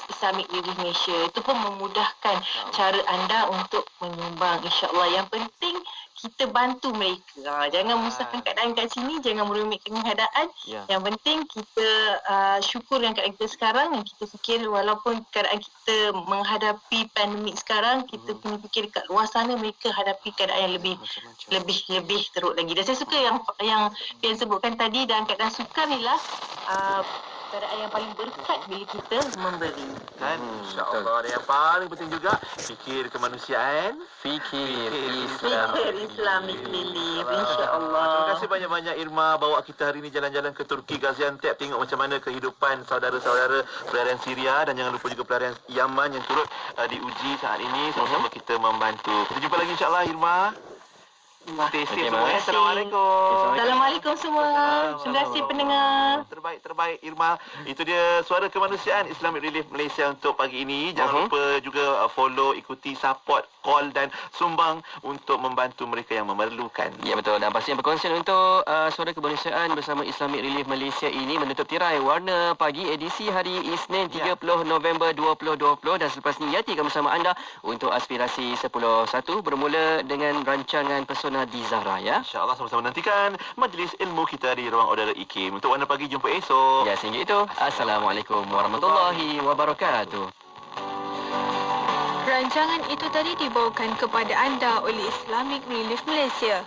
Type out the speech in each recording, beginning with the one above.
Islamic Relief Malaysia. Itu pun memudahkan cara anda untuk menyumbang, insya-Allah. Yang penting kita bantu mereka. Jangan musahkan keadaan kat sini, jangan merumitkan keadaan. Yang penting kita syukur dengan keadaan kita sekarang, dan kita fikir walaupun keadaan kita menghadapi pandemik sekarang, kita punya fikir kat luar sana mereka hadapi keadaan yang lebih teruk lagi. Dan saya suka yang sebutkan tadi, dalam keadaan sukar inilah keadaan yang paling berkat bila kita memberi. Kan? InsyaAllah. Dan yang paling penting juga, fikir kemanusiaan. Fikir Islamic Relief. InsyaAllah. Terima kasih banyak-banyak Irma bawa kita hari ini jalan-jalan ke Turki, Gaziantep, tengok macam mana kehidupan saudara-saudara pelarian Syria, dan jangan lupa juga pelarian Yaman yang turut diuji saat ini. Sama-sama kita membantu. Kita jumpa lagi insyaAllah Irma. Stay safe semua. Assalamualaikum. Assalamualaikum semua. Terima kasih pendengar. Terbaik Irma. Itu dia suara kemanusiaan Islamic Relief Malaysia untuk pagi ini. Jangan lupa juga follow, ikuti, support, call dan sumbang untuk membantu mereka yang memerlukan. Ya betul, dan pastinya berkonsern untuk suara kemanusiaan bersama Islamic Relief Malaysia ini menutup tirai warna pagi edisi hari Isnin 30 November 2020, dan selepas ini yatikan bersama anda untuk aspirasi 10.1 bermula dengan rancangan Pesona di Zahra, ya. InsyaAllah sama-sama nantikan majlis ilmu kita di ruang udara IKIM. Untuk Warna Pagi, jumpa esok. Ya, sehingga itu, Assalamualaikum warahmatullahi wabarakatuh. Rancangan itu tadi dibawakan kepada anda oleh Islamic Relief Malaysia.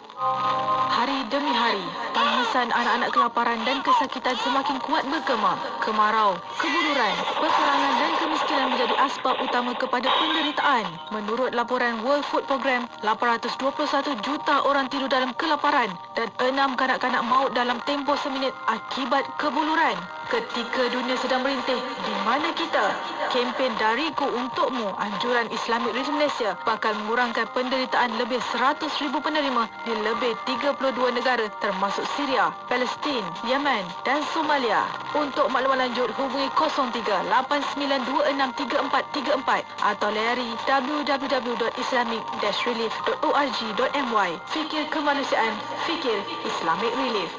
Hari demi hari, tangisan anak-anak kelaparan dan kesakitan semakin kuat bergema. Kemarau, kebururan, peperangan dan kemiskinan menjadi asbab utama kepada penderitaan. Menurut laporan World Food Programme, 821 juta orang tidur dalam kelaparan dan 6 kanak-kanak maut dalam tempoh seminit akibat kebuluran. Ketika dunia sedang merintih, di mana kita? Kempen Dariku Untukmu, anjuran Islamic Relief Malaysia bakal mengurangkan penderitaan lebih 100,000 penerima di lebih 32 negara termasuk Syria, Palestin, Yemen dan Somalia. Untuk maklumat lanjut, hubungi 03-8926-3434 atau layari www.islamic-relief.org.my. Fikir kemanusiaan, fikir Islamic Relief.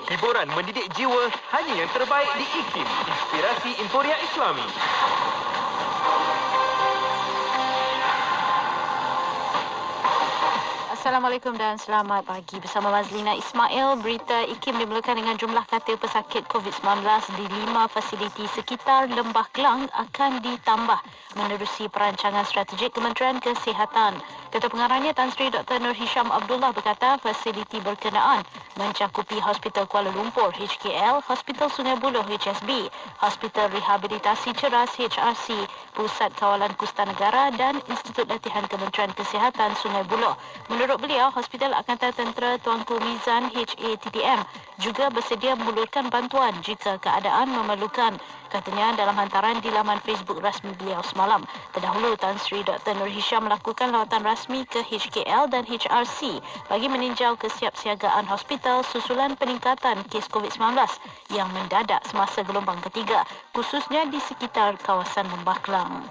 Hiburan mendidik jiwa, hanya yang terbaik di IKIM. Inspirasi Inforia Islami. Assalamualaikum dan selamat pagi. Bersama Mazlina Ismail, berita IKIM dimulakan dengan jumlah katil pesakit COVID-19 di 5 fasiliti sekitar Lembah Kelang akan ditambah menerusi perancangan strategik Kementerian Kesihatan. Ketua Pengarahnya Tan Sri Dr. Nur Hisham Abdullah berkata fasiliti berkenaan mencakupi Hospital Kuala Lumpur HKL, Hospital Sungai Buloh HSB, Hospital Rehabilitasi Ceras HRC, Pusat Kawalan Kusta Negara dan Institut Latihan Kementerian Kesihatan Sungai Buloh. Menurut beliau, Hospital Angkatan Tentera Tuanku Mizan HATTM juga bersedia mengulurkan bantuan jika keadaan memerlukan. Katanya dalam hantaran di laman Facebook rasmi beliau semalam. Terdahulu, Tan Sri Dr. Nur Hisham melakukan lawatan rasmi ke HKL dan HRC bagi meninjau kesiapsiagaan hospital susulan peningkatan kes COVID-19 yang mendadak semasa gelombang ketiga, khususnya di sekitar kawasan Lembah Kelang.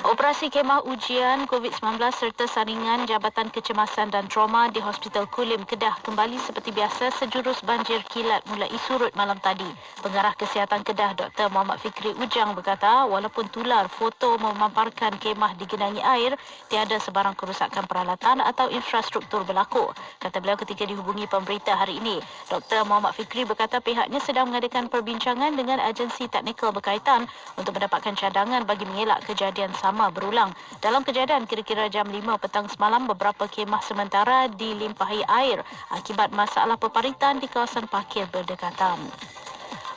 Operasi kemah ujian COVID-19 serta saringan Jabatan Kecemasan dan Trauma di Hospital Kulim Kedah kembali seperti biasa sejurus banjir kilat mulai surut malam tadi. Pengarah Kesihatan Kedah Dr. Muhammad Fikri Ujang berkata walaupun tular foto memamparkan kemah digenangi air, tiada sebarang kerusakan peralatan atau infrastruktur berlaku. Kata beliau ketika dihubungi pemberita hari ini. Dr. Muhammad Fikri berkata pihaknya sedang mengadakan perbincangan dengan agensi teknikal berkaitan untuk mendapatkan cadangan bagi mengelak kejadian sama berulang. Dalam kejadian kira-kira jam 5 petang semalam, beberapa kemah sementara dilimpahi air akibat masalah peparitan di kawasan parkir berdekatan.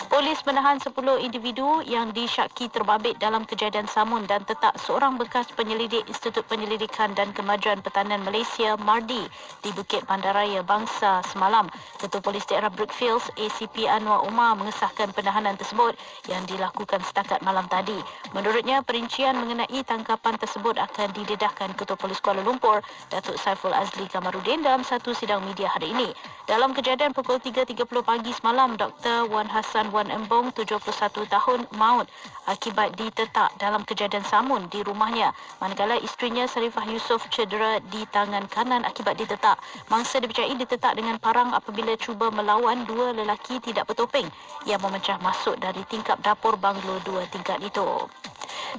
Polis menahan 10 individu yang disyaki terbabit dalam kejadian samun dan tetak seorang bekas penyelidik Institut Penyelidikan dan Kemajuan Pertahanan Malaysia MARDI di Bukit Bandaraya Bangsa semalam. Ketua Polis Daerah Brookfields ACP Anwar Umar mengesahkan penahanan tersebut yang dilakukan setakat malam tadi. Menurutnya, perincian mengenai tangkapan tersebut akan didedahkan Ketua Polis Kuala Lumpur Datuk Saiful Azli Kamarudin dalam satu sidang media hari ini. Dalam kejadian pukul 3.30 pagi semalam, Dr. Wan Hassan Wan Tuan Embong 71 tahun maut akibat ditetak dalam kejadian samun di rumahnya. Manakala isterinya Sarifah Yusof cedera di tangan kanan akibat ditetak. Mangsa dipercayai ditetak dengan parang apabila cuba melawan dua lelaki tidak bertopeng yang memecah masuk dari tingkap dapur banglo 2 tingkat itu.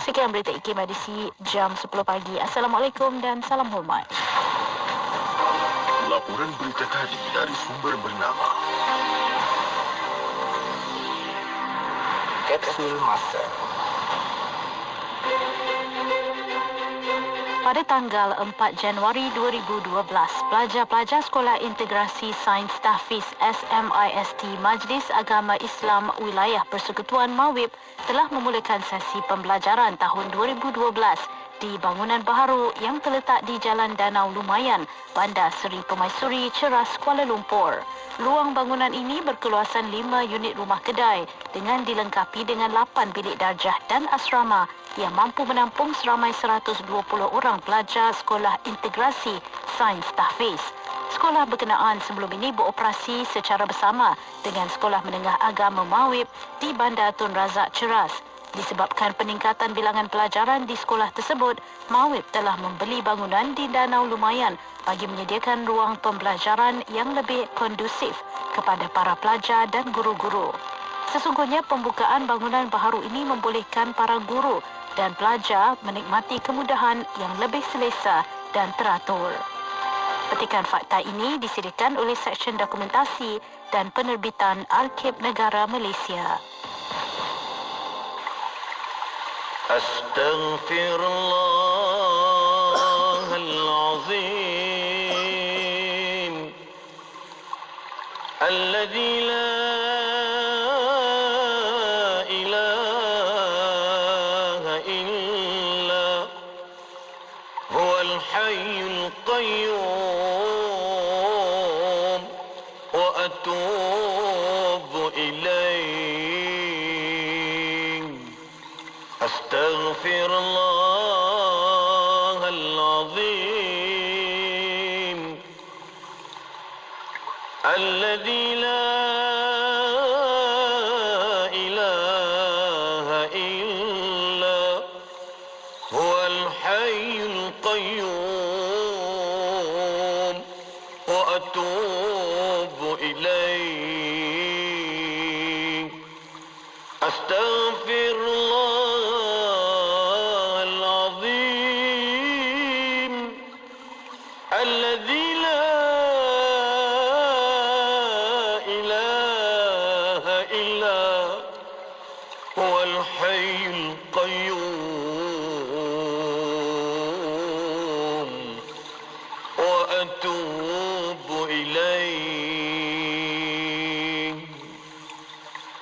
Sekian berita IKIM edisi jam 10 pagi. Assalamualaikum dan salam hormat. Laporan berita tadi dari sumber bernama Kapsul Masa. Pada tanggal 4 Januari 2012, pelajar-pelajar Sekolah Integrasi Sains Tahfiz SMIST Majlis Agama Islam Wilayah Persekutuan Mawib telah memulakan sesi pembelajaran tahun 2012 di bangunan baharu yang terletak di Jalan Danau Lumayan, Bandar Seri Pemaisuri, Ceras, Kuala Lumpur. Ruang bangunan ini berkeluasan 5 unit rumah kedai dengan dilengkapi dengan 8 bilik darjah dan asrama yang mampu menampung seramai 120 orang pelajar Sekolah Integrasi Sains Tahfiz. Sekolah berkenaan sebelum ini beroperasi secara bersama dengan Sekolah Menengah Agama Mawib di Bandar Tun Razak, Ceras. Disebabkan peningkatan bilangan pelajaran di sekolah tersebut, Mawib telah membeli bangunan di Danau Lumayan bagi menyediakan ruang pembelajaran yang lebih kondusif kepada para pelajar dan guru-guru. Sesungguhnya pembukaan bangunan baharu ini membolehkan para guru dan pelajar menikmati kemudahan yang lebih selesa dan teratur. Petikan fakta ini disediakan oleh Seksyen Dokumentasi dan Penerbitan Arkib Negara Malaysia. Astaghfirullahalazim alladzi la ilaha illa huwal hayyul qayyum wa atubu ilayh. Astaghfirullahalazim alladzi la ilaha illa huwal hayyul qayyum wa atubu ilayh. Astaghfirullah الذي لا إله إلا هو الحي القيوم وأتوب إليه.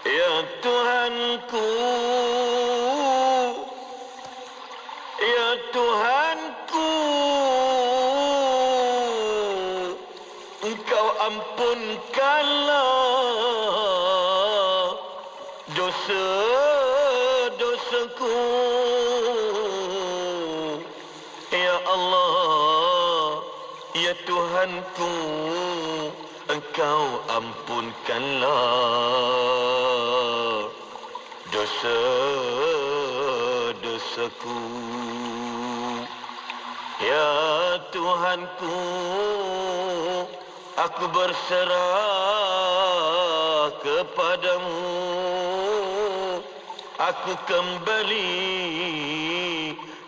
يا Tuhanku, ya Tuhanku, Engkau ampunkanlah dosa-dosaku. Ya Allah, ya Tuhanku, Engkau ampunkanlah dosa-dosaku. Ya Tuhanku, aku berserah kepadamu. Aku kembali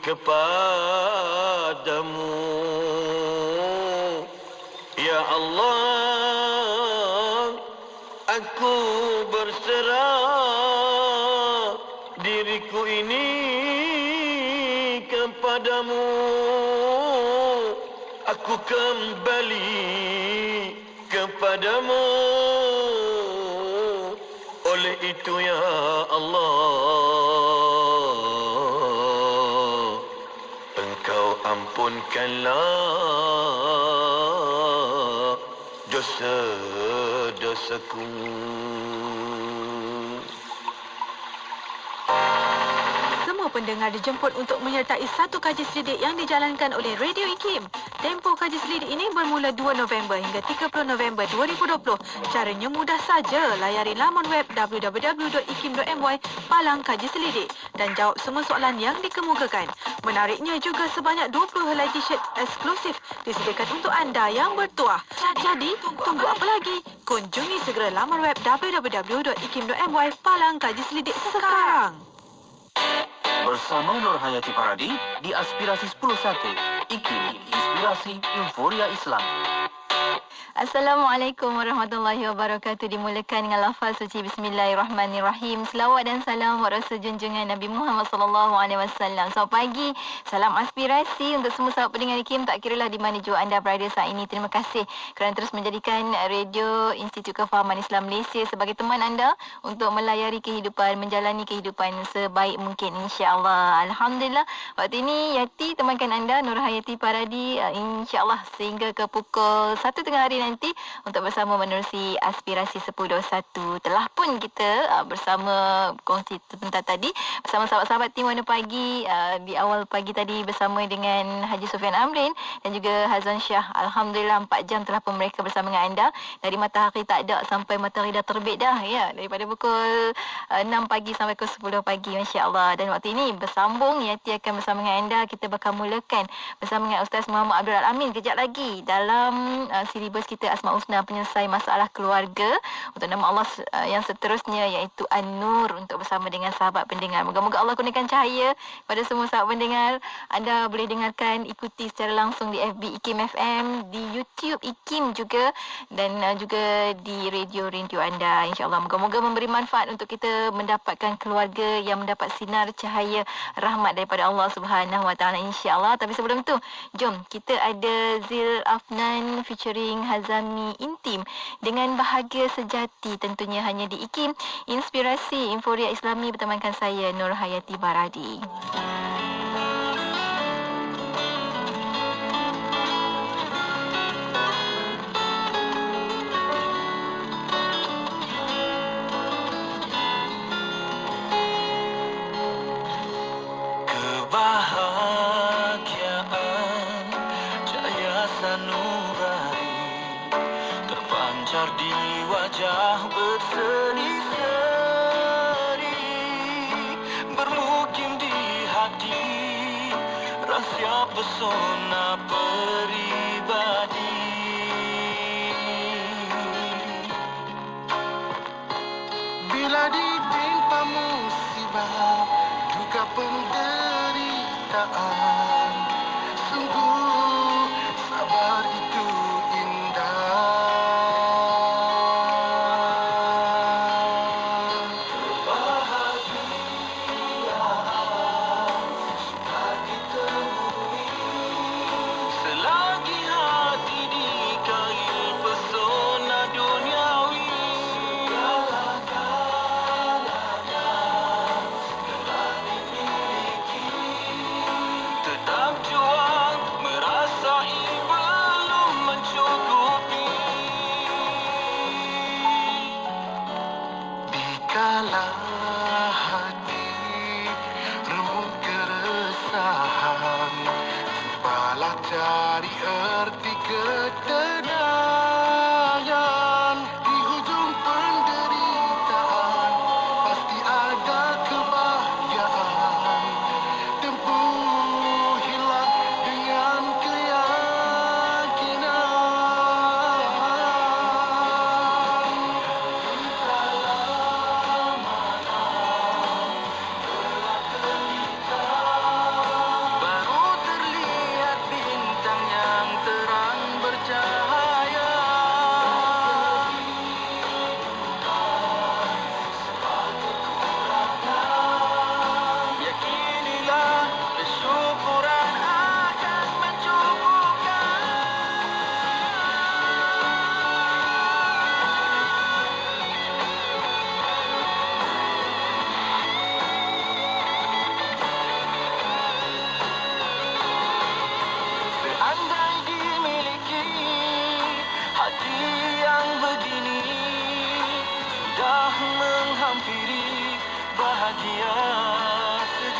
kepadamu. Ya Allah, aku berserah diriku ini kepadamu. Aku kembali kepadamu. Oleh itu ya Allah, Engkau ampunkanlah dosa-dosaku. Semua semua pendengar dijemput untuk menyertai satu kaji selidik yang dijalankan oleh Radio IKIM. Tempoh kaji selidik ini bermula 2 November hingga 30 November 2020. Caranya mudah saja. Layari laman web www.ikim.my Palang Kaji Selidik dan jawab semua soalan yang dikemukakan. Menariknya juga sebanyak 20 helai t-shirt eksklusif disediakan untuk anda yang bertuah. Jadi, tunggu apa lagi? Kunjungi segera laman web www.ikim.my Palang Kaji Selidik sekarang. Bersama Nur Hayati Paradi di Aspirasi 10.1 IKIM, Inspirasi Euforia Islam. Assalamualaikum warahmatullahi wabarakatuh. Dimulakan dengan lafaz suci Bismillahirrahmanirrahim. Selawat dan salam buat Rasul junjungan Nabi Muhammad sallallahu alaihi wasallam. Selamat pagi. Salam aspirasi untuk semua sahabat pendengar IKIM, tak kiralah di mana jua anda berada saat ini. Terima kasih kerana terus menjadikan Radio Institut Kefahaman Islam Malaysia sebagai teman anda untuk melayari kehidupan, menjalani kehidupan sebaik mungkin, insya-Allah. Alhamdulillah. Waktu ini Yati temankan anda Nur Hayati Paradi, insya-Allah sehingga ke pukul 1:30 hari nanti untuk bersama menerusi Aspirasi 10.1. Telah pun kita bersama kongsi tentang tadi bersama sahabat-sahabat tim Warna Pagi di awal pagi tadi bersama dengan Haji Sufian Amrin dan juga Hazwan Syah. Alhamdulillah 4 jam telah pun mereka bersama dengan anda dari matahari tak ada sampai matahari dah terbit dah, ya, daripada pukul 6 pagi sampai ke 10 pagi, masya-Allah. Dan waktu ini bersambung Yati akan bersama dengan anda. Kita bakal mulakan bersama dengan Ustaz Muhammad Abdul Alamin kejap lagi dalam silibus kita Asmaul Husna, penyelesai masalah keluarga untuk nama Allah yang seterusnya iaitu An-Nur, untuk bersama dengan sahabat pendengar. Moga-moga Allah kurniakan cahaya pada semua sahabat pendengar. Anda boleh dengarkan, ikuti secara langsung di FB IKIM FM, di YouTube IKIM juga dan juga di radio-radio anda. InsyaAllah moga-moga memberi manfaat untuk kita mendapatkan keluarga yang mendapat sinar cahaya rahmat daripada Allah Subhanahu Wa Taala, insyaAllah. Tapi sebelum tu, jom kita ada Zil Afnan featuring Hazami Intim dengan Bahagia Sejati, tentunya hanya di IKIM, Inspirasi Euforia Islami, bertemankan saya Nur Hayati Paradi. Kebahagiaan cahaya sanubari terpancar di wajah berseri-seri, bermukim di hati rahsia pesona peribadi. Bila ditimpa musibah, duka penderitaan, sungguh sabar itu indah. Kebahagiaan susah ditemui selagi hati dikail pesona duniawi. Segala-galanya telah dimiliki, tetap juang merasai belum mencukupi. Dikala hati remuk keresahan, cubalah cari erti ketenangan. Di hujung penderitaan pasti ada kebahagiaan. Tempuh hilang dengan keyakinan. Entahlah mana telah terlihat, baru terlihat bintang yang terang bercahaya.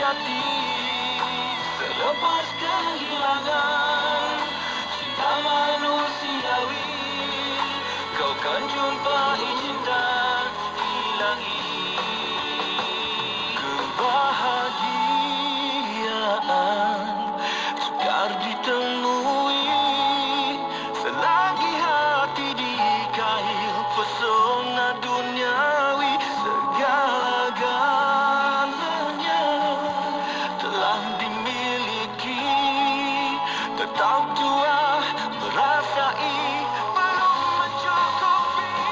sejati. Selepas kehilangan cinta manusiawi, kau kan jumpai cinta ilahi. Kebahagiaan sukar ditemui selagi hati dikail pesona duniawi. Segala-galanya telah dimiliki, tetap tua merasai belum mencukupi.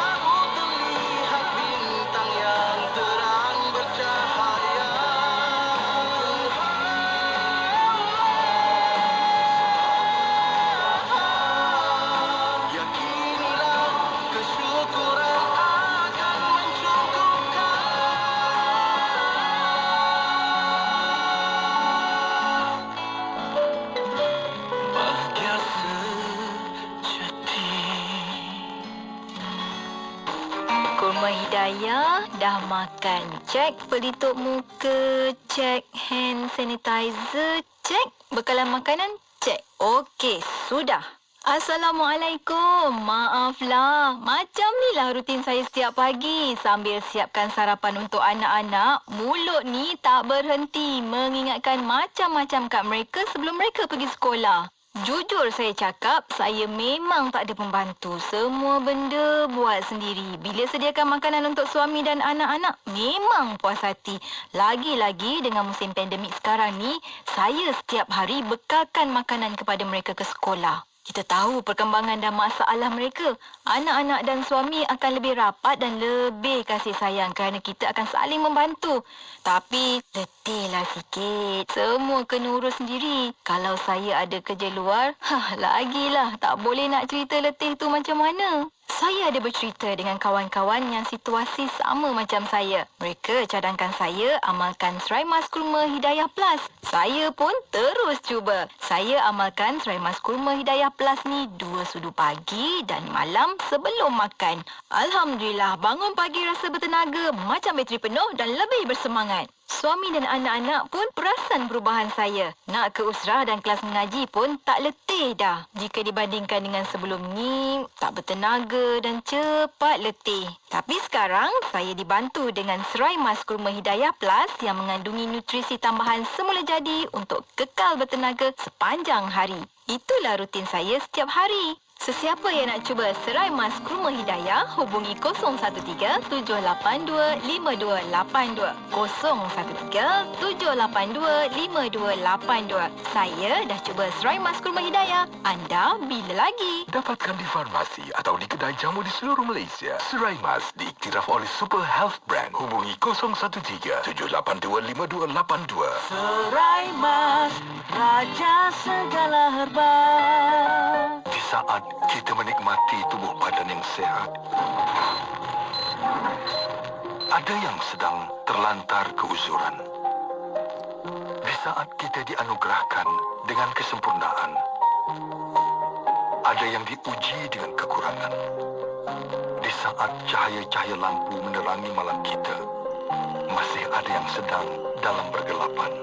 Aku terlihat bintang yang terang bercahaya. Yakinilah kesyukuran akan mencukupkan. Bahagia sejati. Kurma Hidayah dah makan. Cek pelitup muka, cek hand sanitizer, cek bekalan makanan, cek. Okey, sudah. Assalamualaikum. Maaflah. Macam nilah rutin saya setiap pagi. Sambil siapkan sarapan untuk anak-anak, mulut ni tak berhenti mengingatkan macam-macam kat mereka sebelum mereka pergi sekolah. Jujur saya cakap, saya memang tak ada pembantu. Semua benda buat sendiri. Bila sediakan makanan untuk suami dan anak-anak, memang puas hati. Lagi-lagi dengan musim pandemik sekarang ni, saya setiap hari bekalkan makanan kepada mereka ke sekolah. Kita tahu perkembangan dan masalah mereka. Anak-anak dan suami akan lebih rapat dan lebih kasih sayang kerana kita akan saling membantu. Tapi letihlah sikit. Semua kena urus sendiri. Kalau saya ada kerja luar, lagilah tak boleh nak cerita letih tu macam mana. Saya ada bercerita dengan kawan-kawan yang situasi sama macam saya. Mereka cadangkan saya amalkan Serai Mas Kurma Hidayah Plus. Saya pun terus cuba. Saya amalkan Serai Mas Kurma Hidayah Plus ni 2 sudu pagi dan malam sebelum makan. Alhamdulillah, bangun pagi rasa bertenaga, macam bateri penuh dan lebih bersemangat. Suami dan anak-anak pun perasan perubahan saya. Nak ke usrah dan kelas mengaji pun tak letih dah. Jika dibandingkan dengan sebelum ni, tak bertenaga dan cepat letih. Tapi sekarang, saya dibantu dengan Serai Mas Kurma Hidayah Plus yang mengandungi nutrisi tambahan semula jadi untuk kekal bertenaga sepanjang hari. Itulah rutin saya setiap hari. Sesiapa yang nak cuba Serai Mas Kurma Hidayah, hubungi 013-782-5282. 013-782-5282. Saya dah cuba Serai Mas Kurma Hidayah. Anda bila lagi? Dapatkan di farmasi atau di kedai jamu di seluruh Malaysia. Serai Mas diiktiraf oleh Super Health Brand. Hubungi 013-782-5282. Serai Mas, raja segala herba. Di saat kita menikmati tubuh badan yang sehat, ada yang sedang terlantar keuzuran. Di saat kita dianugerahkan dengan kesempurnaan, ada yang diuji dengan kekurangan. Di saat cahaya-cahaya lampu menerangi malam kita, masih ada yang sedang dalam bergelapan.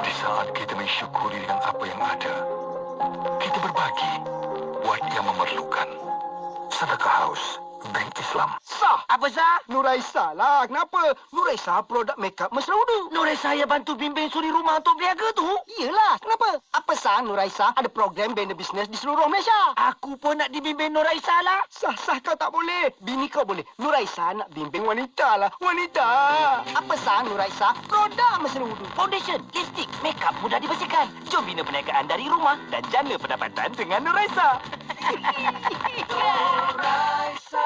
Di saat kita mensyukuri dengan apa yang ada, kita berbagi buat yang memerlukan. Sedekah Haus, Bank Islam. Sah. Apa sah? Nuraisa lah. Kenapa? Nuraisa produk makeup mesra udu. Nuraisa yang bantu bimbing suri rumah untuk berniaga tu? Iyalah. Kenapa? Apa sah Nuraisa ada program bina bisnes di seluruh Malaysia? Aku pun nak dibimbing Nuraisa lah. Sah kau tak boleh. Bini kau boleh. Nuraisa nak bimbing wanita lah. Wanita. Apa sah Nuraisa produk mesra udu? Foundation, lipstick, makeup mudah dibersihkan. Jom bina perniagaan dari rumah dan jana pendapatan dengan Nuraisa. Nuraisa.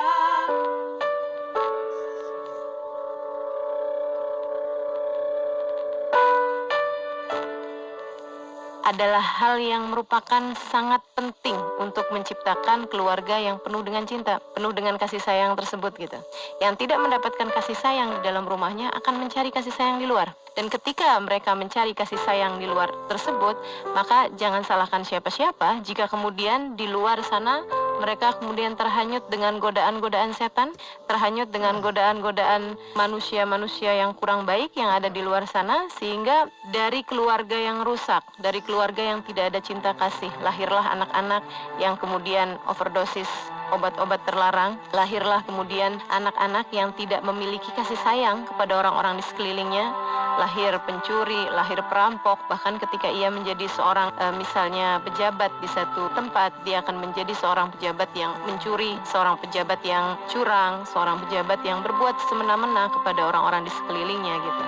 adalah hal yang merupakan sangat penting untuk menciptakan keluarga yang penuh dengan cinta, penuh dengan kasih sayang tersebut gitu. Yang tidak mendapatkan kasih sayang di dalam rumahnya akan mencari kasih sayang di luar. Dan ketika mereka mencari kasih sayang di luar tersebut, maka jangan salahkan siapa-siapa jika kemudian di luar sana mereka kemudian terhanyut dengan godaan-godaan setan, terhanyut dengan godaan-godaan manusia-manusia yang kurang baik yang ada di luar sana, sehingga dari keluarga yang rusak, dari keluarga yang tidak ada cinta kasih, lahirlah anak-anak yang kemudian overdosis obat-obat terlarang, lahirlah kemudian anak-anak yang tidak memiliki kasih sayang kepada orang-orang di sekelilingnya, lahir pencuri, lahir perampok, bahkan ketika ia menjadi seorang misalnya pejabat di satu tempat, dia akan menjadi seorang pejabat yang mencuri, seorang pejabat yang curang, seorang pejabat yang berbuat semena-mena kepada orang-orang di sekelilingnya gitu.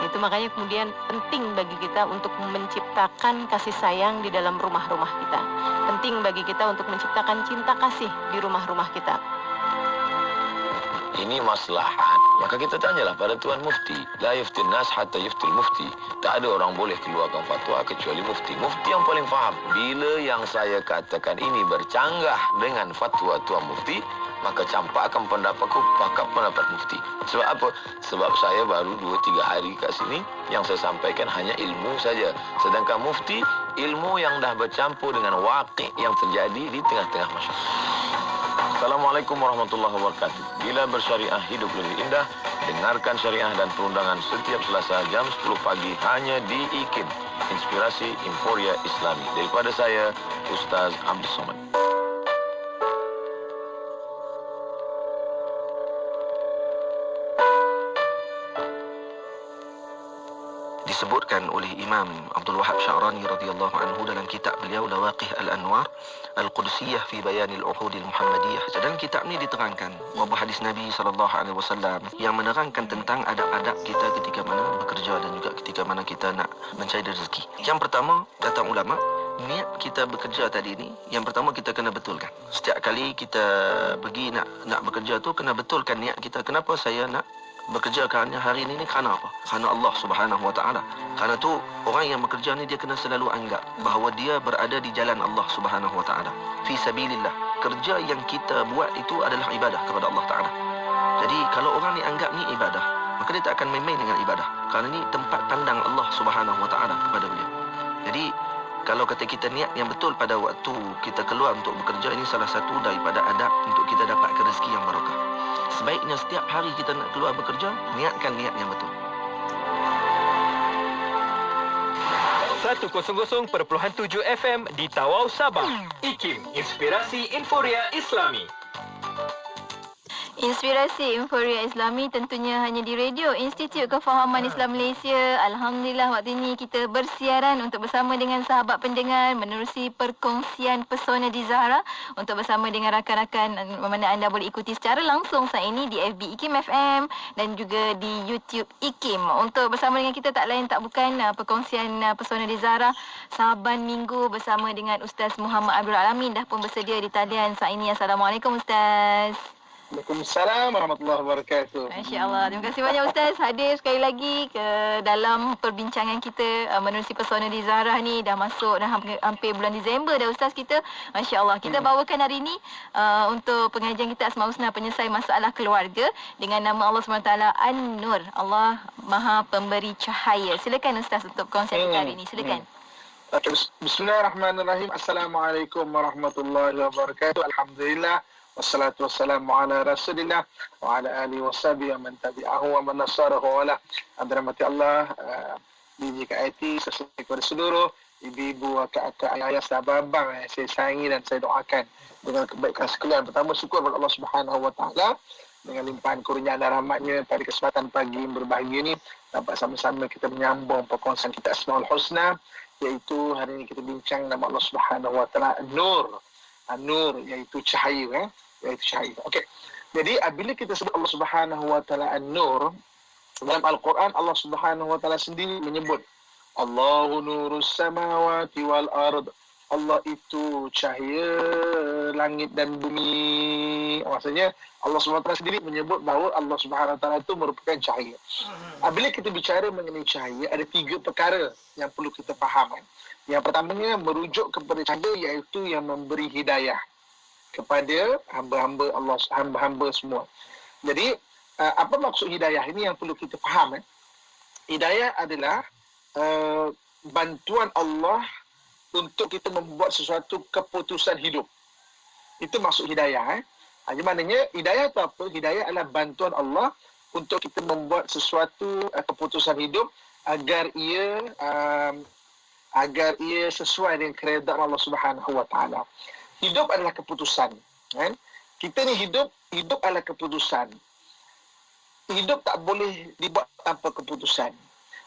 Itu makanya kemudian penting bagi kita untuk menciptakan kasih sayang di dalam rumah-rumah kita. Penting bagi kita untuk menciptakan cinta kasih di rumah-rumah kita. Ini maslahat. Maka kita tanyalah pada Tuan Mufti. La yuftin nas hatta yuftil mufti. Tak ada orang boleh keluarkan fatwa kecuali mufti. Mufti yang paling faham. Bila yang saya katakan ini bercanggah dengan fatwa Tuan Mufti, maka campakkan pendapatku pakat pendapat mufti. Sebab apa? Sebab saya baru 2-3 hari kat sini, yang saya sampaikan hanya ilmu saja. Sedangkan mufti, ilmu yang dah bercampur dengan waqi' yang terjadi di tengah-tengah masyarakat. Assalamualaikum warahmatullahi wabarakatuh. Bila bersyariah hidup lebih indah, dengarkan syariah dan perundangan setiap Selasa jam 10 pagi hanya di IKIM, Inspirasi Inforia Islami. Daripada saya, Ustaz Abdul Somad. Disebutkan oleh Imam Abdul Wahab Sya'rani radhiyallahu anhu dalam kitab beliau Lawaqih Al-Anwar Al-Qudsiyah fi Bayanil Uhudil Muhammadiyah. Dalam kitab ni diterangkan beberapa hadis Nabi SAW yang menerangkan tentang adab-adab kita ketika mana bekerja dan juga ketika mana kita nak mencari rezeki. Yang pertama, kata ulama, niat kita bekerja tadi ni, yang pertama kita kena betulkan. Setiap kali kita pergi nak bekerja tu, kena betulkan niat kita. Kenapa saya nak bekerja kerana hari ini kerana apa? Kerana Allah Subhanahu Wa Taala. Kerana tu orang yang bekerja ni dia kena selalu anggap bahawa dia berada di jalan Allah Subhanahu Wa Taala. Fi sabilillah. Kerja yang kita buat itu adalah ibadah kepada Allah Taala. Jadi kalau orang ni anggap ni ibadah, maka dia tak akan main-main dengan ibadah. Kerana ni tempat pandang Allah Subhanahu Wa Taala kepada beliau. Jadi kalau kata kita niat yang betul pada waktu kita keluar untuk bekerja, ini salah satu daripada adab untuk kita dapatkan rezeki yang barakah. Sebaiknya setiap hari kita nak keluar bekerja, niatkan niat yang betul. 100.7 FM di Tawau, Sabah. IKIM, Inspirasi Inforia Islami. Inspirasi Inforia Islami tentunya hanya di Radio Institut Kefahaman Islam Malaysia. Alhamdulillah waktu ini kita bersiaran untuk bersama dengan sahabat pendengar menerusi perkongsian pesona di Zahra untuk bersama dengan rakan-rakan mana anda boleh ikuti secara langsung saat ini di FB IKIM FM dan juga di YouTube IKIM. Untuk bersama dengan kita tak lain tak bukan perkongsian pesona di Zahra Saban Minggu bersama dengan Ustaz Muhammad Abdul Alamin dah pun bersedia di talian saat ini. Assalamualaikum Ustaz. Waalaikumsalam warahmatullahi wabarakatuh. Masya-Allah. Terima kasih banyak Ustaz hadir sekali lagi ke dalam perbincangan kita menerusi pesona di Zahra ni. Dah masuk dah hampir bulan Disember dah Ustaz kita. Masya-Allah. Kita bawakan hari ini untuk pengajian kita Asmaul Husna penyelesai masalah keluarga dengan nama Allah SWT An-Nur. Allah Maha Pemberi Cahaya. Silakan Ustaz untuk perkongsian kita hari ini. Silakan. Bismillahirrahmanirrahim. Assalamualaikum warahmatullahi wabarakatuh. Alhamdulillah. Wassalatu wassalamu ala rasulillah wa ala alihi wa sahbihi wa man tabi'ahu wa man nasarahu wa ala adrahmati Allah. Biji Kak IT, sesuai kepada seluruh ibu-ibu, kakak, ayah, sahabat, abang yang saya sayangi dan saya doakan dengan kebaikan sekalian. Pertama, syukur kepada Allah Subhanahu Wa Taala dengan limpahan kurnia dan rahmatnya pada kesempatan pagi berbahagia ini dapat sama-sama kita menyambung perkongsian kita Asmaul Husna, iaitu hari ini kita bincang nama Allah Subhanahu Wa Taala An-Nur. An-Nur iaitu cahaya, iaitu cahaya. Okey. Jadi apabila kita sebut Allah Subhanahu Wa Taala An-Nur dalam Al-Quran, Allah Subhanahu Wa Taala sendiri menyebut Allahu nurus samawati wal ard. Allah itu cahaya langit dan bumi. Maksudnya Allah SWT sendiri menyebut bahawa Allah SWT itu merupakan cahaya. Bila kita bicara mengenai cahaya, ada 3 perkara yang perlu kita faham. Yang pertamanya merujuk kepada cahaya, iaitu yang memberi hidayah kepada hamba-hamba Allah, hamba-hamba semua. Jadi, apa maksud hidayah ini yang perlu kita faham. Hidayah adalah bantuan Allah untuk kita membuat sesuatu keputusan hidup. Itu maksud hidayah. Jadi maknanya hidayah itu apa? Hidayah adalah bantuan Allah untuk kita membuat sesuatu keputusan hidup agar ia sesuai dengan keredaan Allah Subhanahu Wa Taala. Hidup adalah keputusan. Kita ni hidup adalah keputusan. Hidup tak boleh dibuat tanpa keputusan.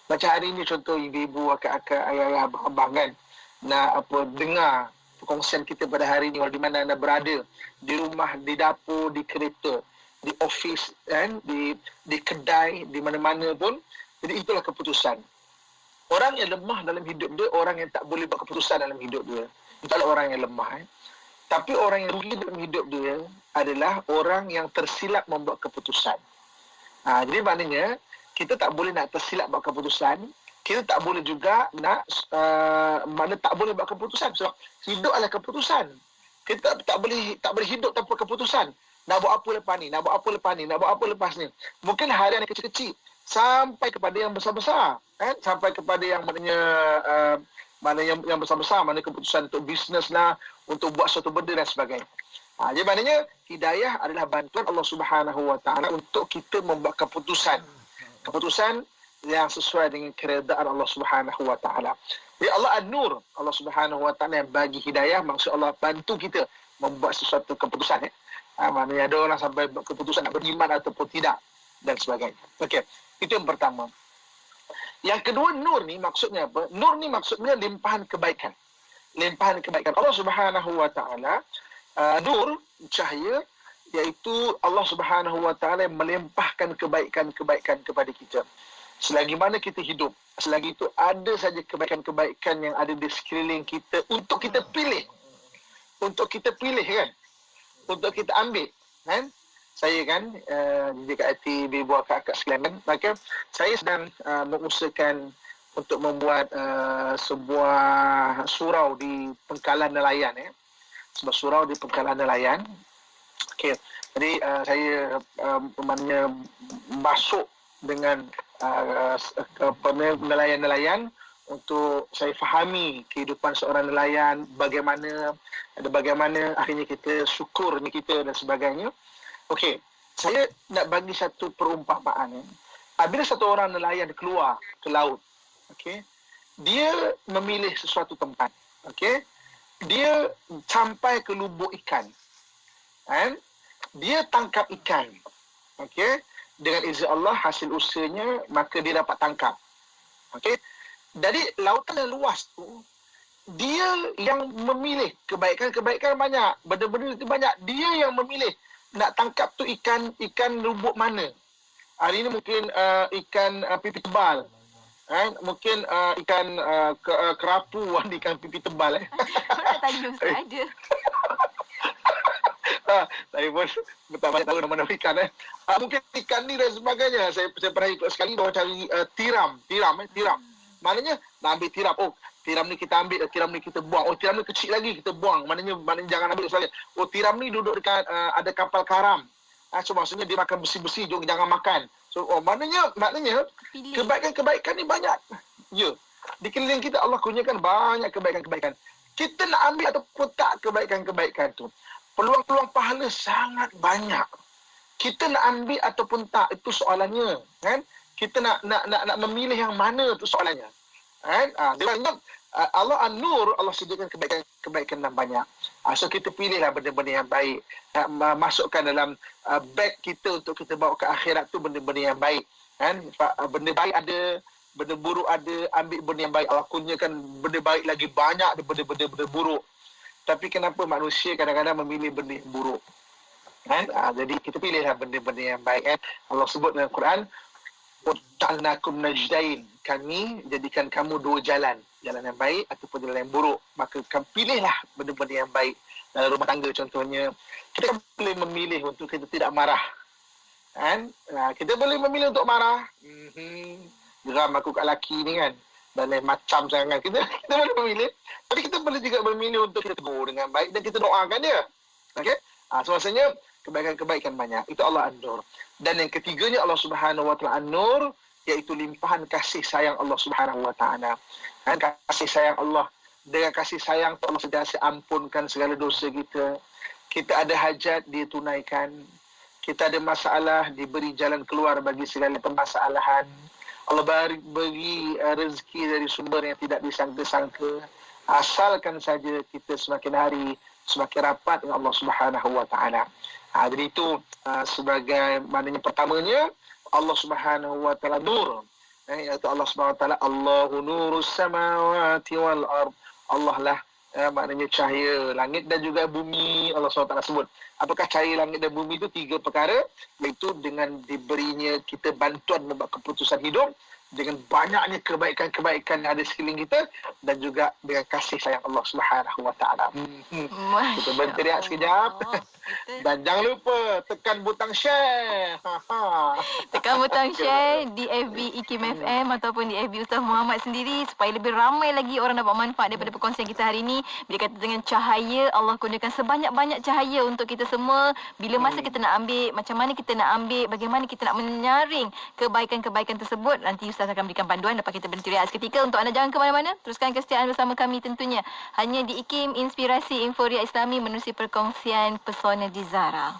Macam hari ini contoh ibu-ibu, akak-akak, ayah-ayah, abang-abang kan, nak dengar perkongsian kita pada hari ini, di mana anda berada, di rumah, di dapur, di kereta, di office, di kedai, di mana-mana pun. Jadi itulah keputusan. Orang yang lemah dalam hidup dia, orang yang tak boleh buat keputusan dalam hidup dia. Itulah orang yang lemah. Tapi orang yang rugi dalam hidup dia adalah orang yang tersilap membuat keputusan. Jadi maknanya kita tak boleh nak tersilap buat keputusan. Kita tak boleh juga nak tak boleh buat keputusan. Sebab hidup adalah keputusan. Kita tak boleh hidup tanpa keputusan. Nak buat apa lepas ni? Nak buat apa lepas ni? Nak buat apa lepas ni? Mungkin harian yang kecil-kecil sampai kepada yang besar-besar. Sampai kepada yang yang besar-besar, mana keputusan untuk bisnes lah, untuk buat suatu benda dan sebagainya. Jadi maknanya hidayah adalah bantuan Allah Subhanahu Wa Taala untuk kita membuat keputusan. Keputusan yang sesuai dengan keredaan Allah Subhanahu Wa Taala. Jadi Allah An-Nur, Allah Subhanahu Wa Taala yang bagi hidayah, maksud Allah bantu kita membuat sesuatu keputusan. Maknanya ada orang sampai keputusan nak beriman ataupun tidak dan sebagainya. Okey, itu yang pertama. Yang kedua, nur ni maksudnya apa? Nur ni maksudnya limpahan kebaikan. Limpahan kebaikan. Allah Subhanahu Wa Taala, nur, cahaya, iaitu Allah Subhanahu Wa Taala yang melimpahkan kebaikan-kebaikan kepada kita. Selagi mana kita hidup, selagi itu ada saja kebaikan-kebaikan yang ada di sekeliling kita untuk kita pilih. Untuk kita pilih kan? Untuk kita ambil. Kan? Saya kan, dekat hati ibu akak-akak sekalian kan, maka saya sedang mengusahakan untuk membuat sebuah surau di Pengkalan Nelayan. Sebuah surau di Pengkalan Nelayan. Okay. Jadi saya masuk dengan nelayan-nelayan untuk saya fahami kehidupan seorang nelayan, bagaimana akhirnya kita syukur ni kita dan sebagainya. Okey, saya nak bagi satu perumpamaan. Apabila satu orang nelayan keluar ke laut, okey, dia memilih sesuatu tempat, okey, dia sampai ke lubuk ikan, kan? Dia tangkap ikan, okey, dengan izin Allah hasil usahanya, maka dia dapat tangkap, okey. Dari lautan yang luas tu, dia yang memilih kebaikan-kebaikan banyak, benda-benda itu banyak, dia yang memilih nak tangkap tu ikan lubuk mana. Hari ini mungkin ikan pipi tebal, mungkin ikan kerapu, ikan pipi tebal. Nak tanya Ustaz ada. Saya pun tak banyak tahu nama-nama ikan. Mungkin ikan ni dan sebagainya. Saya pernah ikut sekali bawa cari tiram. Maknanya nak ambil tiram. Oh, tiram ni kita ambil, tiram ni kita buang. Oh, tiram ni kecil lagi kita buang. Maknanya jangan ambil sekali. Oh, tiram ni duduk dekat ada kapal karam. So maksudnya dia makan besi-besi, jangan makan. So maknanya kebaikan-kebaikan ni banyak. Ya. Di keliling kita Allah kurniakan banyak kebaikan-kebaikan. Kita nak ambil ataupun tak kebaikan-kebaikan tu, peluang-peluang pahala sangat banyak. Kita nak ambil ataupun tak, itu soalannya, kan? Kita nak memilih yang mana, itu soalannya. Kan? Allah An-Nur, Allah sediakan kebaikan yang banyak. So kita pilihlah benda-benda yang baik. Masukkan dalam beg kita untuk kita bawa ke akhirat tu benda-benda yang baik. Kan? Benda baik ada, benda buruk ada, ambil benda yang baik. Allah kurniakan benda baik lagi banyak daripada benda buruk. Tapi kenapa manusia kadang-kadang memilih benda yang buruk? Kan? Jadi kita pilihlah benda-benda yang baik. Kan? Allah sebut dalam Quran, Waj'alnakum najdain. Kami jadikan kamu dua jalan. Jalan yang baik ataupun jalan yang buruk. Maka kamu pilihlah benda-benda yang baik. Dalam rumah tangga contohnya, kita boleh memilih untuk kita tidak marah. Kan? Kita boleh memilih untuk marah. Geram aku kat lelaki ni kan. Dan lain macam sangat. Kita boleh memilih. Tapi kita boleh juga memilih untuk kita tegur dengan baik dan kita doakan dia. Okey? Maksudnya kebaikan-kebaikan banyak. Itu Allah An-Nur. Dan yang ketiganya Allah Subhanahu Wa Taala An-Nur, iaitu limpahan kasih sayang Allah Subhanahu Wa Taala. Kan kasih sayang Allah. Dengan kasih sayang Allah sentiasa ampunkan segala dosa kita. Kita ada hajat, dia tunaikan. Kita ada masalah, diberi jalan keluar bagi segala permasalahan. Allah beri rezeki dari sumber yang tidak disangka-sangka. Asalkan saja kita semakin hari semakin rapat dengan Allah Subhanahu Wa Taala. Jadi itu sebagai maknanya pertamanya Allah Subhanahu Wa Taala nur. Iaitu Allah Subhanahu Wa Taala Allahu nurus samawati wal ard. Allah lah maknanya cahaya langit dan juga bumi. Allah SWT sebut. Apakah cahaya langit dan bumi itu? Tiga perkara. Iaitu dengan diberinya kita bantuan membuat keputusan hidup. Dengan banyaknya kebaikan-kebaikan yang ada sekeliling kita. Dan juga dengan kasih sayang Allah SWT. Kita berteriak sekejap. Dan jangan lupa tekan butang share. Tekan butang share di FB IKIM FM ataupun di FB Ustaz Muhammad sendiri supaya lebih ramai lagi orang dapat manfaat daripada perkongsian kita hari ini. Bila kata dengan cahaya, Allah kurniakan sebanyak-banyak cahaya untuk kita semua. Bila masa kita nak ambil, macam mana kita nak ambil, bagaimana kita nak menyaring kebaikan-kebaikan tersebut. Nanti Ustaz akan berikan panduan, dapat kita berhenti rehat seketika. Untuk anda jangan ke mana-mana, teruskan kesetiaan bersama kami tentunya. Hanya di IKIM, Inspirasi Inforia Islami menerusi perkongsian Pesona di Zara.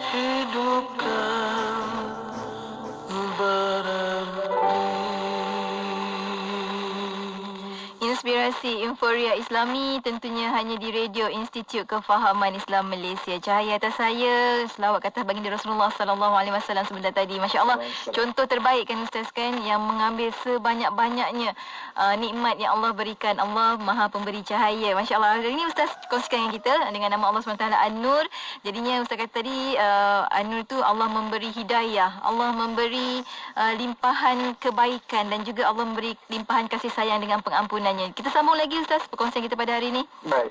Hidupkan Inspirasi Inforia Islami tentunya hanya di Radio Institut Kefahaman Islam Malaysia. Cahaya atas saya, selawat kata baginda Rasulullah SAW sebentar tadi. Masya Allah, contoh terbaik kan Ustaz kan, yang mengambil sebanyak-banyaknya nikmat yang Allah berikan. Allah Maha Pemberi cahaya. Masya Allah. Hari ini Ustaz kongsikan dengan kita dengan nama Allah SWT An-Nur. Jadinya Ustaz kata tadi An-Nur tu Allah memberi hidayah, Allah memberi limpahan kebaikan dan juga Allah memberi limpahan kasih sayang dengan pengampunannya. Kita sambung lagi Ustaz perkongsian kita pada hari ini. Baik.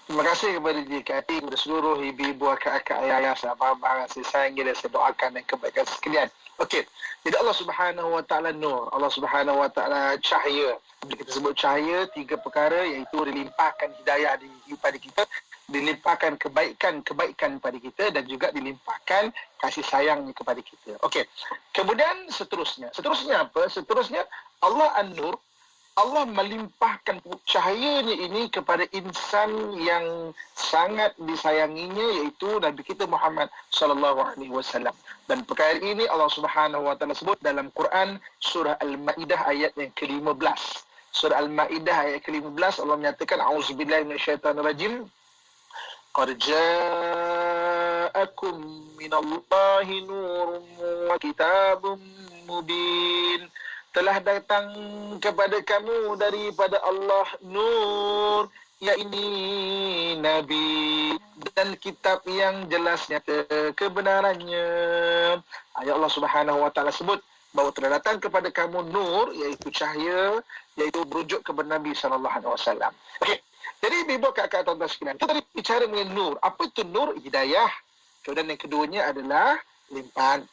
Terima kasih kepada JKT, kepada seluruh ibu-ibu, akak-akak, ayah-ayah, sahabat-sahabat, saya sayang dan saya doakan dan kebaikan sekalian. Okey. Jadi Allah Subhanahu Wa Taala Nur, Allah Subhanahu Wa Taala cahaya. Bila kita sebut cahaya, 3 perkara iaitu dilimpahkan hidayah kepada kita, dilimpahkan kebaikan kepada kita dan juga dilimpahkan kasih sayang kepada kita. Okey. Kemudian seterusnya apa? Seterusnya Allah An-Nur, Allah melimpahkan cahayanya ini kepada insan yang sangat disayanginya, iaitu Nabi kita Muhammad sallallahu alaihi wasallam. Dan perkara ini Allah Subhanahu wa taala sebut dalam Quran surah Al-Maidah ayat yang ke-15. Surah Al-Maidah ayat ke-15 Allah menyatakan a'udzubillahi minasyaitonirrajim. Qad ja'akum minallahi nurun wa kitabun mubin. Telah datang kepada kamu daripada Allah nur, yakni Nabi, dan kitab yang jelas nyata kebenarannya. Ayat Allah Subhanahu Wa Taala sebut bahawa telah datang kepada kamu nur, iaitu cahaya, iaitu berujuk kepada Nabi SAW. Okey. Jadi ibu kakak tuan-tuan sekalian, kita tadi bicara mengenai nur. Apa itu nur? Hidayah. Kemudian yang keduanya adalah limpahan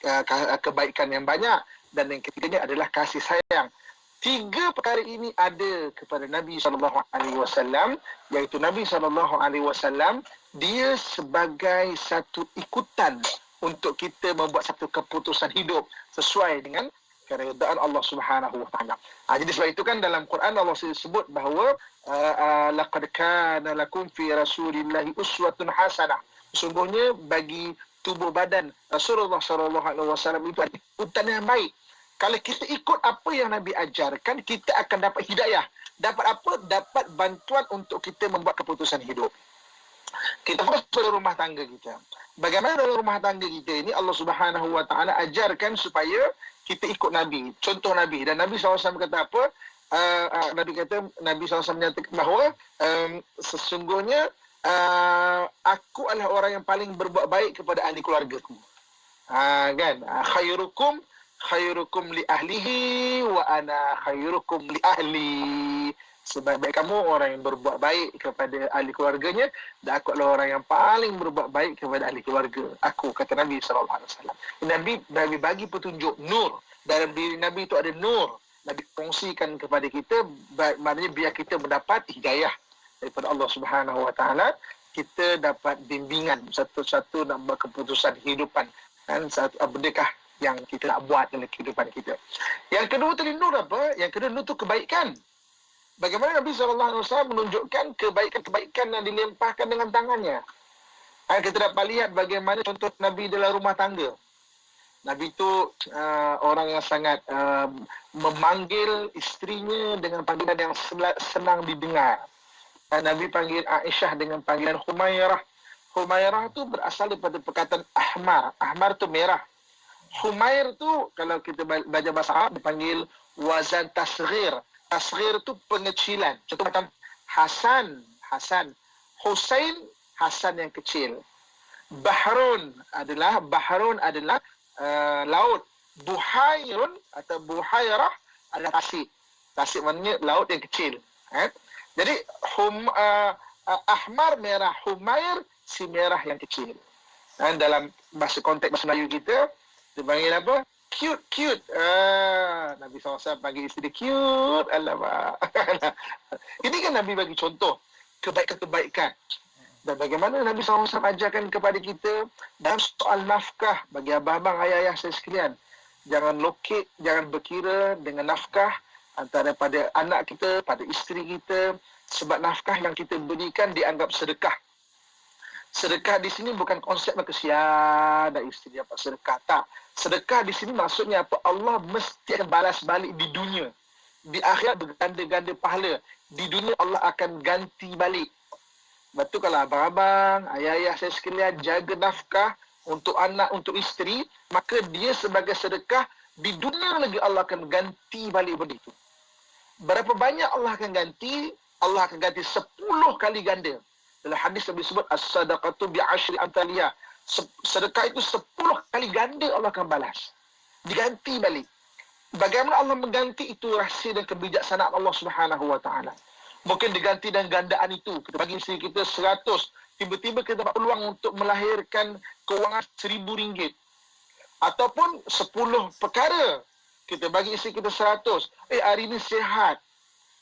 kebaikan yang banyak. Dan yang ketiganya adalah kasih sayang. 3 perkara ini ada kepada Nabi SAW, iaitu Nabi SAW, dia sebagai satu ikutan untuk kita membuat satu keputusan hidup sesuai dengan keredaan Allah Subhanahu Wa Taala. Jadi sebab itu kan dalam Quran Allah sebut bahawa laqad kana lakum fi rasulillahi uswatun hasanah. Sesungguhnya bagi tubuh badan Rasulullah SAW itu ada ikutan yang baik. Kalau kita ikut apa yang Nabi ajarkan, kita akan dapat hidayah. Dapat apa? Dapat bantuan untuk kita membuat keputusan hidup. Kita fokus pada rumah tangga kita. Bagaimana dalam rumah tangga kita ini Allah Subhanahu Wa Taala ajarkan supaya kita ikut Nabi. Contoh Nabi. Dan Nabi SAW kata apa? Nabi SAW menyatakan bahawa sesungguhnya aku adalah orang yang paling berbuat baik kepada ahli keluargaku. Kan? Khairukum li ahlihi wa ana khairukum li ahli. Sebaik-baik kamu orang yang berbuat baik kepada ahli keluarganya, dan aku adalah orang yang paling berbuat baik kepada ahli keluarga aku, kata Nabi SAW. Nabi bagi petunjuk nur. Dalam diri Nabi itu ada nur. Nabi kongsikan kepada kita, maknanya biar kita mendapat hidayah daripada Allah Subhanahu Wa Taala, kita dapat bimbingan satu-satu nak buat keputusan kehidupan, dan satu berdekah yang kita nak buat dalam kehidupan kita. Yang kedua tadi nur apa? Yang kedua nur itu kebaikan. Bagaimana Nabi SAW menunjukkan kebaikan-kebaikan yang dilimpahkan dengan tangannya. Kita dapat lihat bagaimana contoh Nabi dalam rumah tangga. Nabi itu orang yang sangat memanggil isterinya dengan panggilan yang senang didengar. Nabi panggil Aisyah dengan panggilan Humairah. Humairah itu berasal daripada perkataan ahmar. Ahmar itu merah. Humair tu kalau kita baca bahasa Arab dipanggil wazan tasghir. Tasghir tu pengecilan. Contoh macam Hasan. Husain, Hasan yang kecil. Bahrun adalah laut. Buhairun atau buhairah adalah tasik. Tasik maknanya laut yang kecil. Jadi ahmar merah, Humair si merah yang kecil. Dalam bahasa konteks bahasa Melayu kita dipanggil apa? Cute. Nabi SAW panggil isteri cute. Alamak. Ini kan Nabi bagi contoh kebaikan-kebaikan. Dan bagaimana Nabi SAW ajarkan kepada kita dalam soal nafkah bagi abang-abang, ayah-ayah saya sekalian. Jangan lokek, jangan berkira dengan nafkah antara pada anak kita, pada isteri kita. Sebab nafkah yang kita berikan dianggap sedekah. Sedekah di sini bukan konsep kesian dan isteri dapat sedekah. Tak. Sedekah di sini maksudnya apa? Allah mesti akan balas balik di dunia. di akhirat berganda-ganda pahala. Di dunia Allah akan ganti balik. Betul kalau abang-abang, ayah-ayah saya sekalian jaga nafkah untuk anak, untuk isteri, maka dia sebagai sedekah, di dunia lagi Allah akan ganti balik benda itu. Berapa banyak Allah akan ganti? Allah akan ganti 10 kali ganda. Dalam hadis Nabi sebut, as-sadaqatu bi'ashri amthaliha. Sedekah itu 10 kali ganda Allah akan balas. Diganti balik. Bagaimana Allah mengganti, itu rahsia dan kebijaksanaan Allah Subhanahu wa taala. Mungkin diganti dengan gandaan itu. Kita bagi isteri kita 100. Tiba-tiba kita dapat peluang untuk melahirkan kewangan RM1,000. Ataupun 10 perkara. Kita bagi isteri kita 100. Hari ini sihat.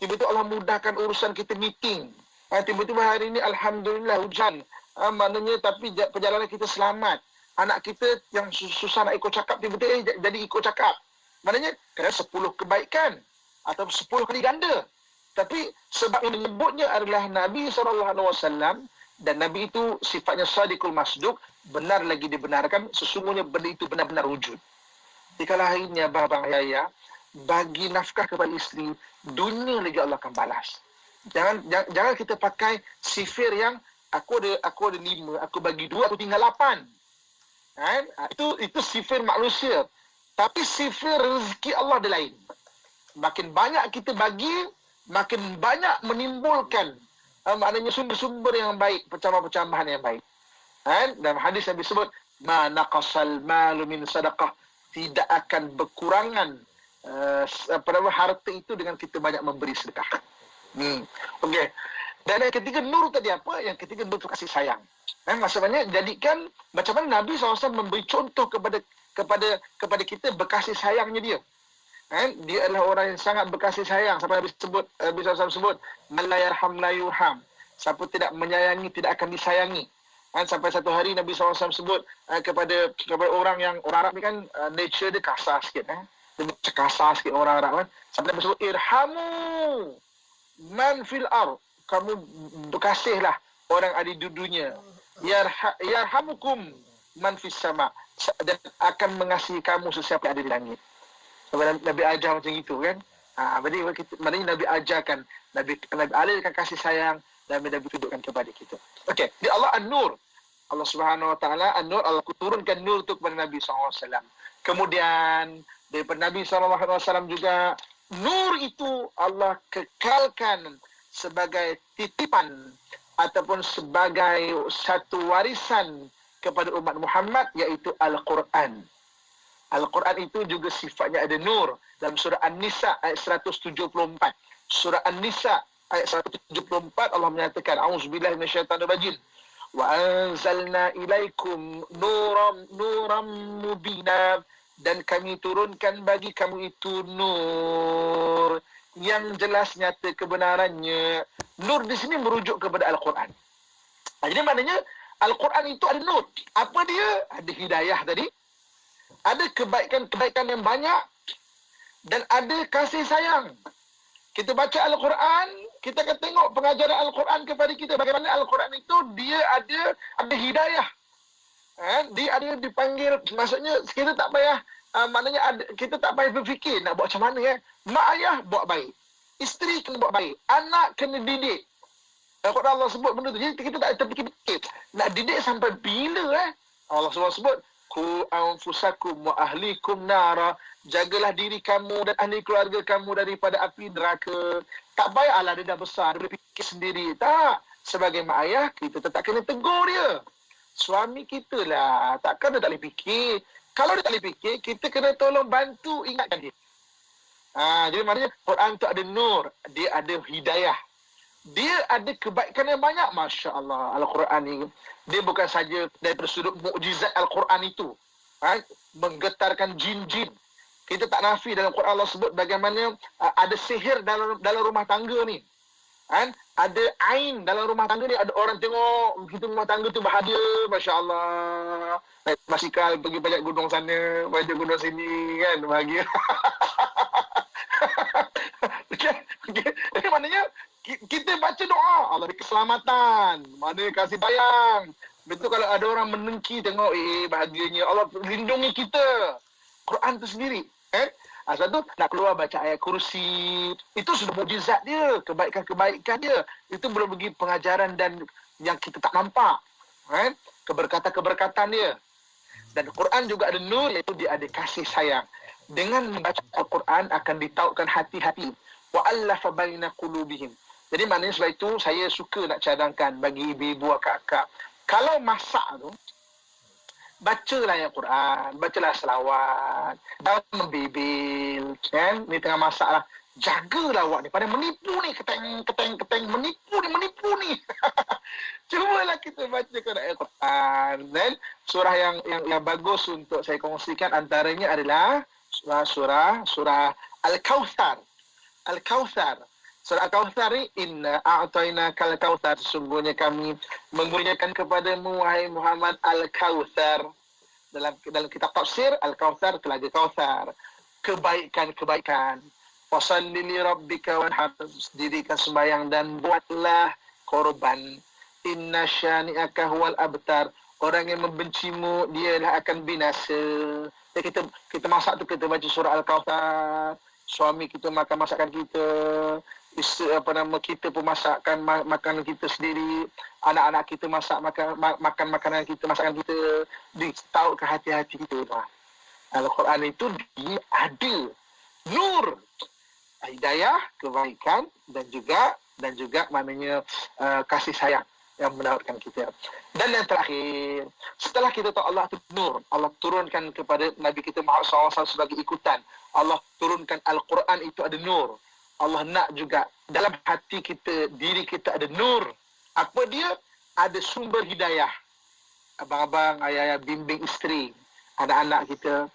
Tiba-tiba Allah mudahkan urusan kita meeting. Tiba-tiba hari ini Alhamdulillah hujan. Maknanya tapi perjalanan kita selamat. Anak kita yang susah nak ikut cakap, tiba-tiba jadi ikut cakap. Maknanya kena 10 kebaikan. Atau 10 kali ganda. Tapi sebab yang menyebutnya adalah Nabi SAW. Dan Nabi itu sifatnya sadiqul masduq. Benar lagi dibenarkan. Sesungguhnya benda itu benar-benar wujud. Jadi kalau hari ini abang-abang ayah, bagi nafkah kepada isteri, dunia lagi Allah akan balas. Jangan kita pakai sifir yang aku ada 5, aku bagi 2, aku tinggal 8. Kan? Itu sifir manusia. Tapi sifir rezeki Allah ada lain. Makin banyak kita bagi, makin banyak menimbulkan maknanya sumber-sumber yang baik, percambahan-percambahan yang baik. Kan? Dalam hadis Nabi sebut, ma naqasal malu min sadaqah, tidak akan berkurangan harta itu dengan kita banyak memberi sedekah. Okey. Dan yang ketiga, nur tadi apa? Yang ketiga, nur kasih sayang. Maksudnya, jadikan macam mana Nabi SAW memberi contoh kepada kita berkasih sayangnya dia. Dia adalah orang yang sangat berkasih sayang. Sampai Nabi SAW sebut, man la yarham la yurham. Siapa tidak menyayangi, tidak akan disayangi. Sampai satu hari Nabi SAW sebut kepada orang Arab ni kan, nature dia kasar sikit. Dia kasar sikit orang Arab kan. Sampai Nabi sebut, irhamu man fil ar. Kamu berkasihlah orang ada di dunia. Yarhamukum man fis sama. Dan akan mengasihi kamu sesiapa yang ada di langit. Nabi ajar macam itu kan. Maknanya Nabi ajarkan, Nabi alirkan kasih sayang, dan Nabi tunjukkan kepada kita. Okey, di Allah An-Nur. Allah Subhanahu wa taala An-Nur, Allah turunkan nur itu kepada Nabi SAW. Kemudian daripada Nabi SAW juga, nur itu Allah kekalkan sebagai titipan ataupun sebagai satu warisan kepada umat Muhammad, iaitu Al-Quran. Al-Quran itu juga sifatnya ada nur. Dalam surah An-Nisa ayat 174. Surah An-Nisa ayat 174 Allah menyatakan, A'udzubillahi minasyaitanir rajim. Wa anzalna ilaikum nuram mubina, dan kami turunkan bagi kamu itu nur yang jelas nyata kebenarannya. Nur di sini merujuk kepada Al-Quran. Jadi maknanya Al-Quran itu ada nur. Apa dia? Ada hidayah tadi. Ada kebaikan-kebaikan yang banyak. Dan ada kasih sayang. Kita baca Al-Quran, kita akan tengok pengajaran Al-Quran kepada kita. Bagaimana Al-Quran itu dia ada hidayah. Dia ada dipanggil, maksudnya kita tak payah, kita tak payah berfikir nak buat macam mana. Mak ayah buat baik. Isteri kena buat baik. Anak kena didik. Al-Quran Allah sebut benda tu. Jadi kita tak terfikir-fikir. Nak didik sampai bila Allah sebut, Ku anfusakum wa ahlikum nara. Jagalah diri kamu dan ahli keluarga kamu daripada api neraka. Tak payahlah dia dah besar, dia boleh fikir sendiri. Tak. Sebagai mak ayah, kita tetap kena tegur dia. Suami kita lah. Takkan dia tak boleh fikir. Kalau dia tak boleh fikir, kita kena tolong bantu ingatkan dia. Jadi maknanya Quran tu ada nur. Dia ada hidayah. Dia ada kebaikan yang banyak. Masya Allah. Al-Quran ni. Dia bukan saja daripada sudut mukjizat Al-Quran itu. Menggetarkan jin-jin. Kita tak nafi dalam Quran Allah sebut bagaimana ada sihir dalam rumah tangga ni. Ada ain dalam rumah tangga ni. Ada orang tengok kita rumah tangga tu bahagia. Masya Allah. Naik basikal pergi banyak gunung sana. Banyak gunung sini kan. Bahagia. Okay. Jadi maknanya kita baca doa, Allah beri keselamatan, mana kasih sayang. Betul kalau ada orang menengki tengok, bahagianya Allah lindungi kita. Quran tu sendiri. Sebab tu nak keluar baca ayat kursi. Itu sudah mukjizat dia, kebaikan-kebaikan dia. Itu belum bagi pengajaran dan yang kita tak nampak. Kan? Keberkatan-keberkatan dia. Dan Quran juga ada nur, iaitu dia ada kasih sayang. Dengan membaca Al-Quran akan ditautkan hati-hati. Wa allafa baina qulubihim. Jadi maknanya sebab itu saya suka nak cadangkan bagi ibu-ibu, akak-akak. Kalau masak tu, bacalah ayat Quran, bacalah selawat, jangan membibil, kan? Ni tengah masak lah. Jagalah awak ni, pada menipu ni, keteng, menipu ni. Cubalah kita bacakan ayat Quran. Dan surah yang bagus untuk saya kongsikan antaranya adalah surah Al-Kawthar. Al-Kawthar. Surah Al-Kawthar ni, inna a'tainakal kautsar, sesungguhnya kami mengurniakan kepadamu wahai Muhammad Al-Kawthar. Dalam kitab tafsir Al-Kawthar, telaga Kawthar, kebaikan. Fasalli li rabbika wanhar, dirikan sembahyang dan buatlah korban. Inna syani'aka huwal abtar, orang yang membencimu dialah akan binasa. Jadi kita masak tu, kita baca surah Al-Kawthar. Suami kita makan masakan kita, kita pun masakkan makanan kita sendiri, anak-anak kita makan makanan kita, masakan kita, ditaut ke hati-hati kita. Al-Quran itu dia ada nur, hidayah, kebaikan dan juga maknanya kasih sayang yang menautkan kita. Dan yang terakhir, setelah kita tahu Allah itu nur, Allah turunkan kepada Nabi kita Muhammad SAW sebagai ikutan. Allah turunkan Al-Quran itu ada nur. Allah nak juga dalam hati kita, diri kita ada nur. Apa dia? Ada sumber hidayah. Abang-abang, ayah-ayah bimbing isteri, anak-anak kita.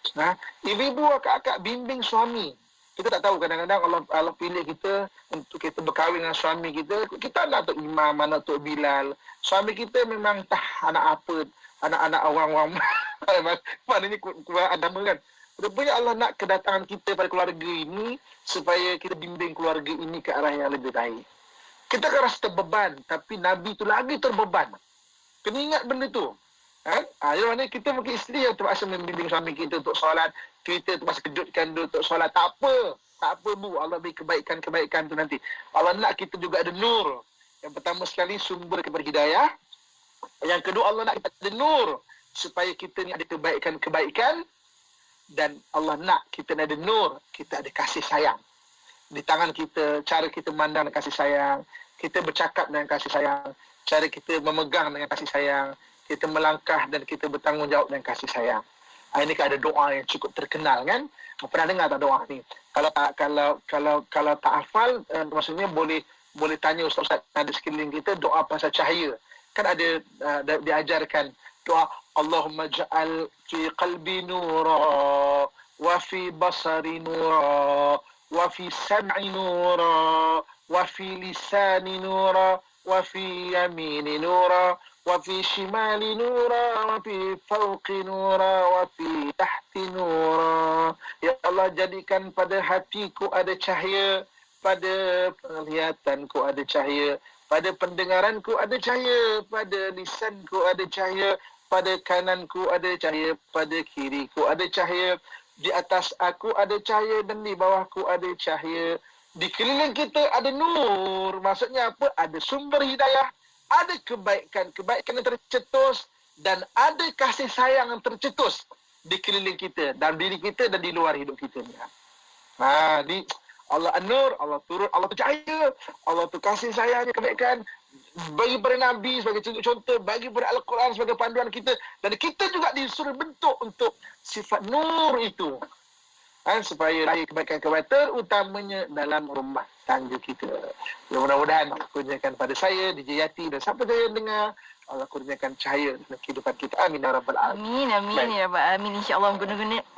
Ibu-ibu, akak-akak bimbing suami. Kita tak tahu, kadang-kadang Allah pilih kita untuk kita berkahwin dengan suami kita. Kita nak Tok Imam, anak Tok Bilal. Suami kita memang anak apa, anak-anak orang-orang. Maknanya agama kan. Rupanya Allah nak kedatangan kita pada keluarga ini supaya kita bimbing keluarga ini ke arah yang lebih baik. Kita akan rasa terbeban, tapi Nabi itu lagi terbeban. Kena ingat benda tu. Jadi kita mungkin isteri yang terpaksa membimbing suami kita untuk solat, kita terpaksa kejutkan dia untuk solat. Tak apa bu, Allah beri kebaikan tu nanti. Allah nak kita juga ada nur. Yang pertama sekali sumber kepada hidayah. Yang kedua Allah nak kita ada nur supaya kita ni ada kebaikan. Dan Allah nak kita ada nur, kita ada kasih sayang. Di tangan kita, cara kita memandang kasih sayang, kita bercakap dengan kasih sayang, cara kita memegang dengan kasih sayang, kita melangkah dan kita bertanggungjawab dengan kasih sayang. Ini kan ada doa yang cukup terkenal kan? Pernah dengar tak doa ni? Kalau tak hafal, maksudnya boleh tanya ustaz-ustaz ada sekeliling kita doa pasal cahaya. Kan ada diajarkan doa Allahumma ja'al fi qalbi nura wa fi basari nura wa fi sam'i nura wa fi lisani nura wa fi yamini nura wa fi shimali nura wa fi fawqi nura wa fi tahti nura. Ya Allah, jadikan pada hatiku ada cahaya, pada penglihatanku ada cahaya, pada pendengaranku ada cahaya, pada lisanku ada cahaya, pada kananku ada cahaya, pada kiriku ada cahaya, di atas aku ada cahaya dan di bawahku ada cahaya. Di keliling kita ada nur. Maksudnya apa? Ada sumber hidayah, ada kebaikan yang tercetus dan ada kasih sayang yang tercetus di keliling kita, dalam diri kita dan di luar hidup kita ni. Allah an-nur, Allah turun, Allah tu cahaya, Allah tu kasih sayangnya, kebaikan. Bagi pada Nabi sebagai contoh, bagi pada Al-Quran sebagai panduan kita, dan kita juga disuruh bentuk untuk sifat nur itu, supaya lahir kebaikan-kebaikan terutamanya dalam rumah tangga kita. Mudah-mudahan Allah kurniakan pada saya, DJ Yati dan siapa saja yang dengar, Allah kurniakan cahaya dalam kehidupan kita. Amin ya rabbal alamin. Amin ya rabbal alamin. InsyaAllah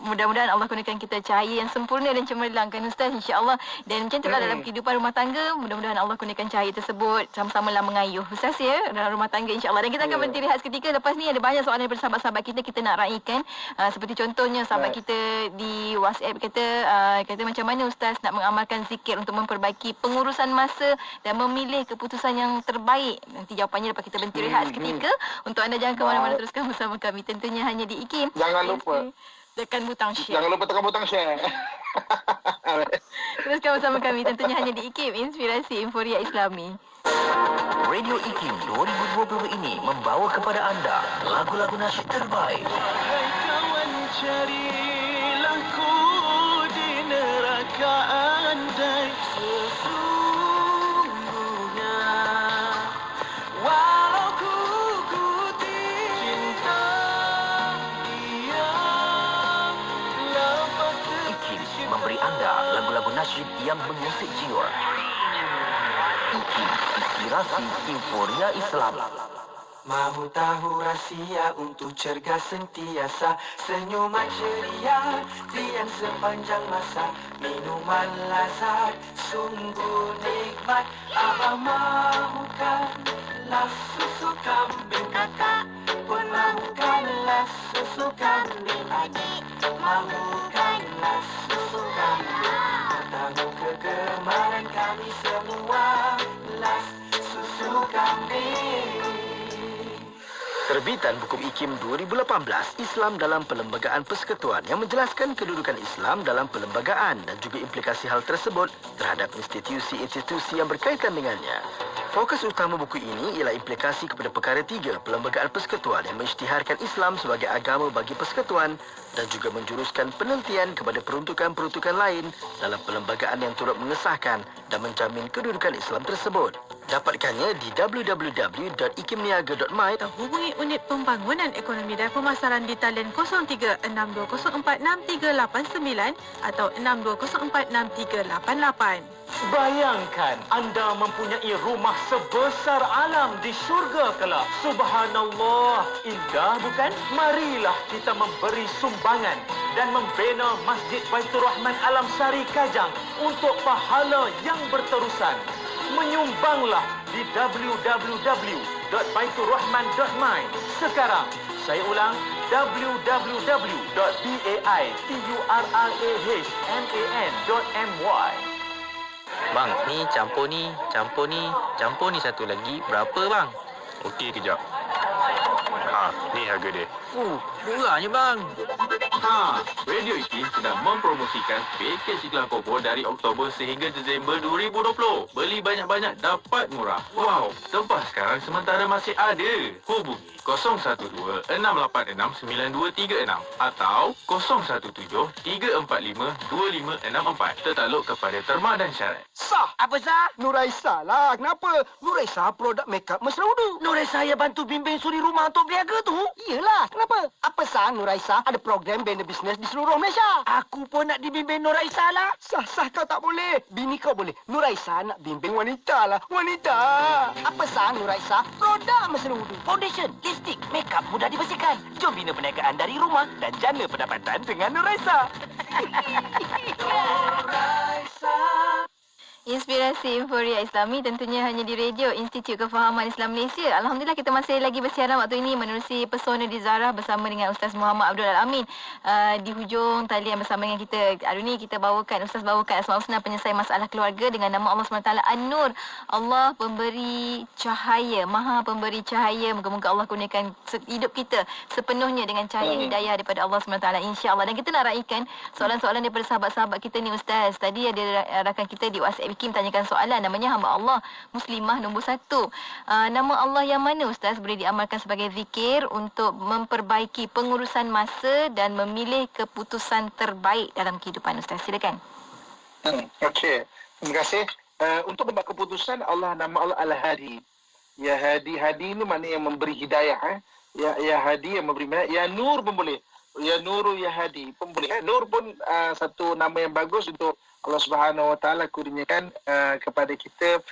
mudah-mudahan Allah kurniakan kita cahaya yang sempurna dan cemerlang kan Ustaz, insyaAllah. Dan macam itulah dalam kehidupan rumah tangga, mudah-mudahan Allah kurniakan cahaya tersebut, sama-samalah mengayuh Ustaz ya dalam rumah tangga insyaAllah. Dan kita akan berhenti rehat seketika. Lepas ni ada banyak soalan daripada sahabat-sahabat kita nak raikan. Seperti contohnya sahabat kita di WhatsApp kata macam mana Ustaz nak mengamalkan zikir untuk memperbaiki pengurusan masa dan memilih keputusan yang terbaik. Nanti jawapannya lepas kita berhenti rehat seketika. Untuk anda jangan ke mana-mana, teruskan bersama kami tentunya hanya di IKIM. Jangan lupa tekan butang share. Jangan lupa tekan butang share. Teruskan bersama kami tentunya hanya di IKIM, Inspirasi Inforia Islami. Radio IKIM 2020 ini membawa kepada anda lagu-lagu nasyid terbaik. Hai kawan, carilah ku di neraka andai sesungguhnya. Walau ku cinta dia lepas IKIM memberi anda lagu-lagu nasyid yang mengusik jiwa. IKIM, Inspirasi Inforia Islam. Mahu tahu rahsia untuk cergas sentiasa, senyuman ceria riang sepanjang masa, minuman lazat sungguh nikmat. Abang mahukanlah susu kambing, kakak pun mahukanlah susu kambing, adik mahukanlah susu kambing. Tahu kegemaran kami semua, las susu kambing. Terbitan buku IKIM 2018, Islam dalam Perlembagaan Persekutuan, yang menjelaskan kedudukan Islam dalam perlembagaan dan juga implikasi hal tersebut terhadap institusi-institusi yang berkaitan dengannya. Fokus utama buku ini ialah implikasi kepada perkara 3 Perlembagaan Persekutuan yang mengisytiharkan Islam sebagai agama bagi persekutuan dan juga menjuruskan penelitian kepada peruntukan-peruntukan lain dalam perlembagaan yang turut mengesahkan dan menjamin kedudukan Islam tersebut. Dapatkannya di www.ikimniaga.my. Hubungi Unit Pembangunan Ekonomi dan Pemasaran di talian 03-6204-6389 atau 6204-6388. Bayangkan anda mempunyai rumah sebesar alam di syurga kelak. Subhanallah, indah bukan? Marilah kita memberi sumbangan dan membina Masjid Baitur Rahman Alam Sari Kajang untuk pahala yang berterusan. Menyumbanglah di www.baiturrahman.my sekarang. Saya ulang, www.baiturrahman.my. Bang, ni campur ni satu lagi. Berapa bang? Okey, kejap. Ni harga dia. Murahnya bang. Radio IKIM sedang mempromosikan pakej iklan Kobo dari Oktober sehingga Disember 2020. Beli banyak-banyak dapat murah. Wow, tempah sekarang sementara masih ada. Hubungi 012-686-9236 atau 017-345-2564. Tertakluk kepada terma dan syarat. Sah. Apa sah? Nuraisa lah. Kenapa? Nuraisa produk makeup mesra udu. Nuraisa yang bantu bimbing suri rumah untuk berniaga tu. Iyalah. Kenapa? Apa sah Nuraisa ada program bina bisnes di seluruh Malaysia? Aku pun nak dibimbing Nuraisa lah. Sah kau tak boleh. Bini kau boleh. Nuraisa nak bimbing wanita lah. Wanita. Apa sah Nuraisa produk mesra udu. Foundation, lipstick, makeup mudah dibersihkan. Jom bina perniagaan dari rumah dan jana pendapatan dengan Nuraisa. Inspirasi Inforia Islami tentunya hanya di Radio Institut Kefahaman Islam Malaysia. Alhamdulillah kita masih lagi bersiaran waktu ini menerusi Pesona di Zara bersama dengan Ustaz Muhammad Abdul Alamin. Di hujung talian bersama dengan kita. Hari ini kita Ustaz bawakan Asmaul Husna penyelesaian masalah keluarga dengan nama Allah SWT An-Nur. Allah pemberi cahaya, Maha pemberi cahaya. Moga-moga Allah kurniakan hidup kita sepenuhnya dengan cahaya hidayah daripada Allah SWT, insya-Allah. Dan kita nak raikan soalan-soalan daripada sahabat-sahabat kita ni Ustaz. Tadi ada rakan kita di WhatsApp Kim tanyakan soalan, namanya hamba Allah Muslimah nombor 1. Nama Allah yang mana Ustaz boleh diamalkan sebagai zikir untuk memperbaiki pengurusan masa dan memilih keputusan terbaik dalam kehidupan Ustaz? Silakan. Okey, terima kasih. Untuk membuat keputusan, nama Allah Al-Hadi. Ya Hadi, Hadi ini maknanya yang memberi hidayah. Ya Hadi yang memberi hidayah. Ya Nur pun boleh. Ya Nuru Ya Hadi pun boleh. Nur pun satu nama yang bagus untuk Allah Subhanahu Wa Taala kurniakan kepada kita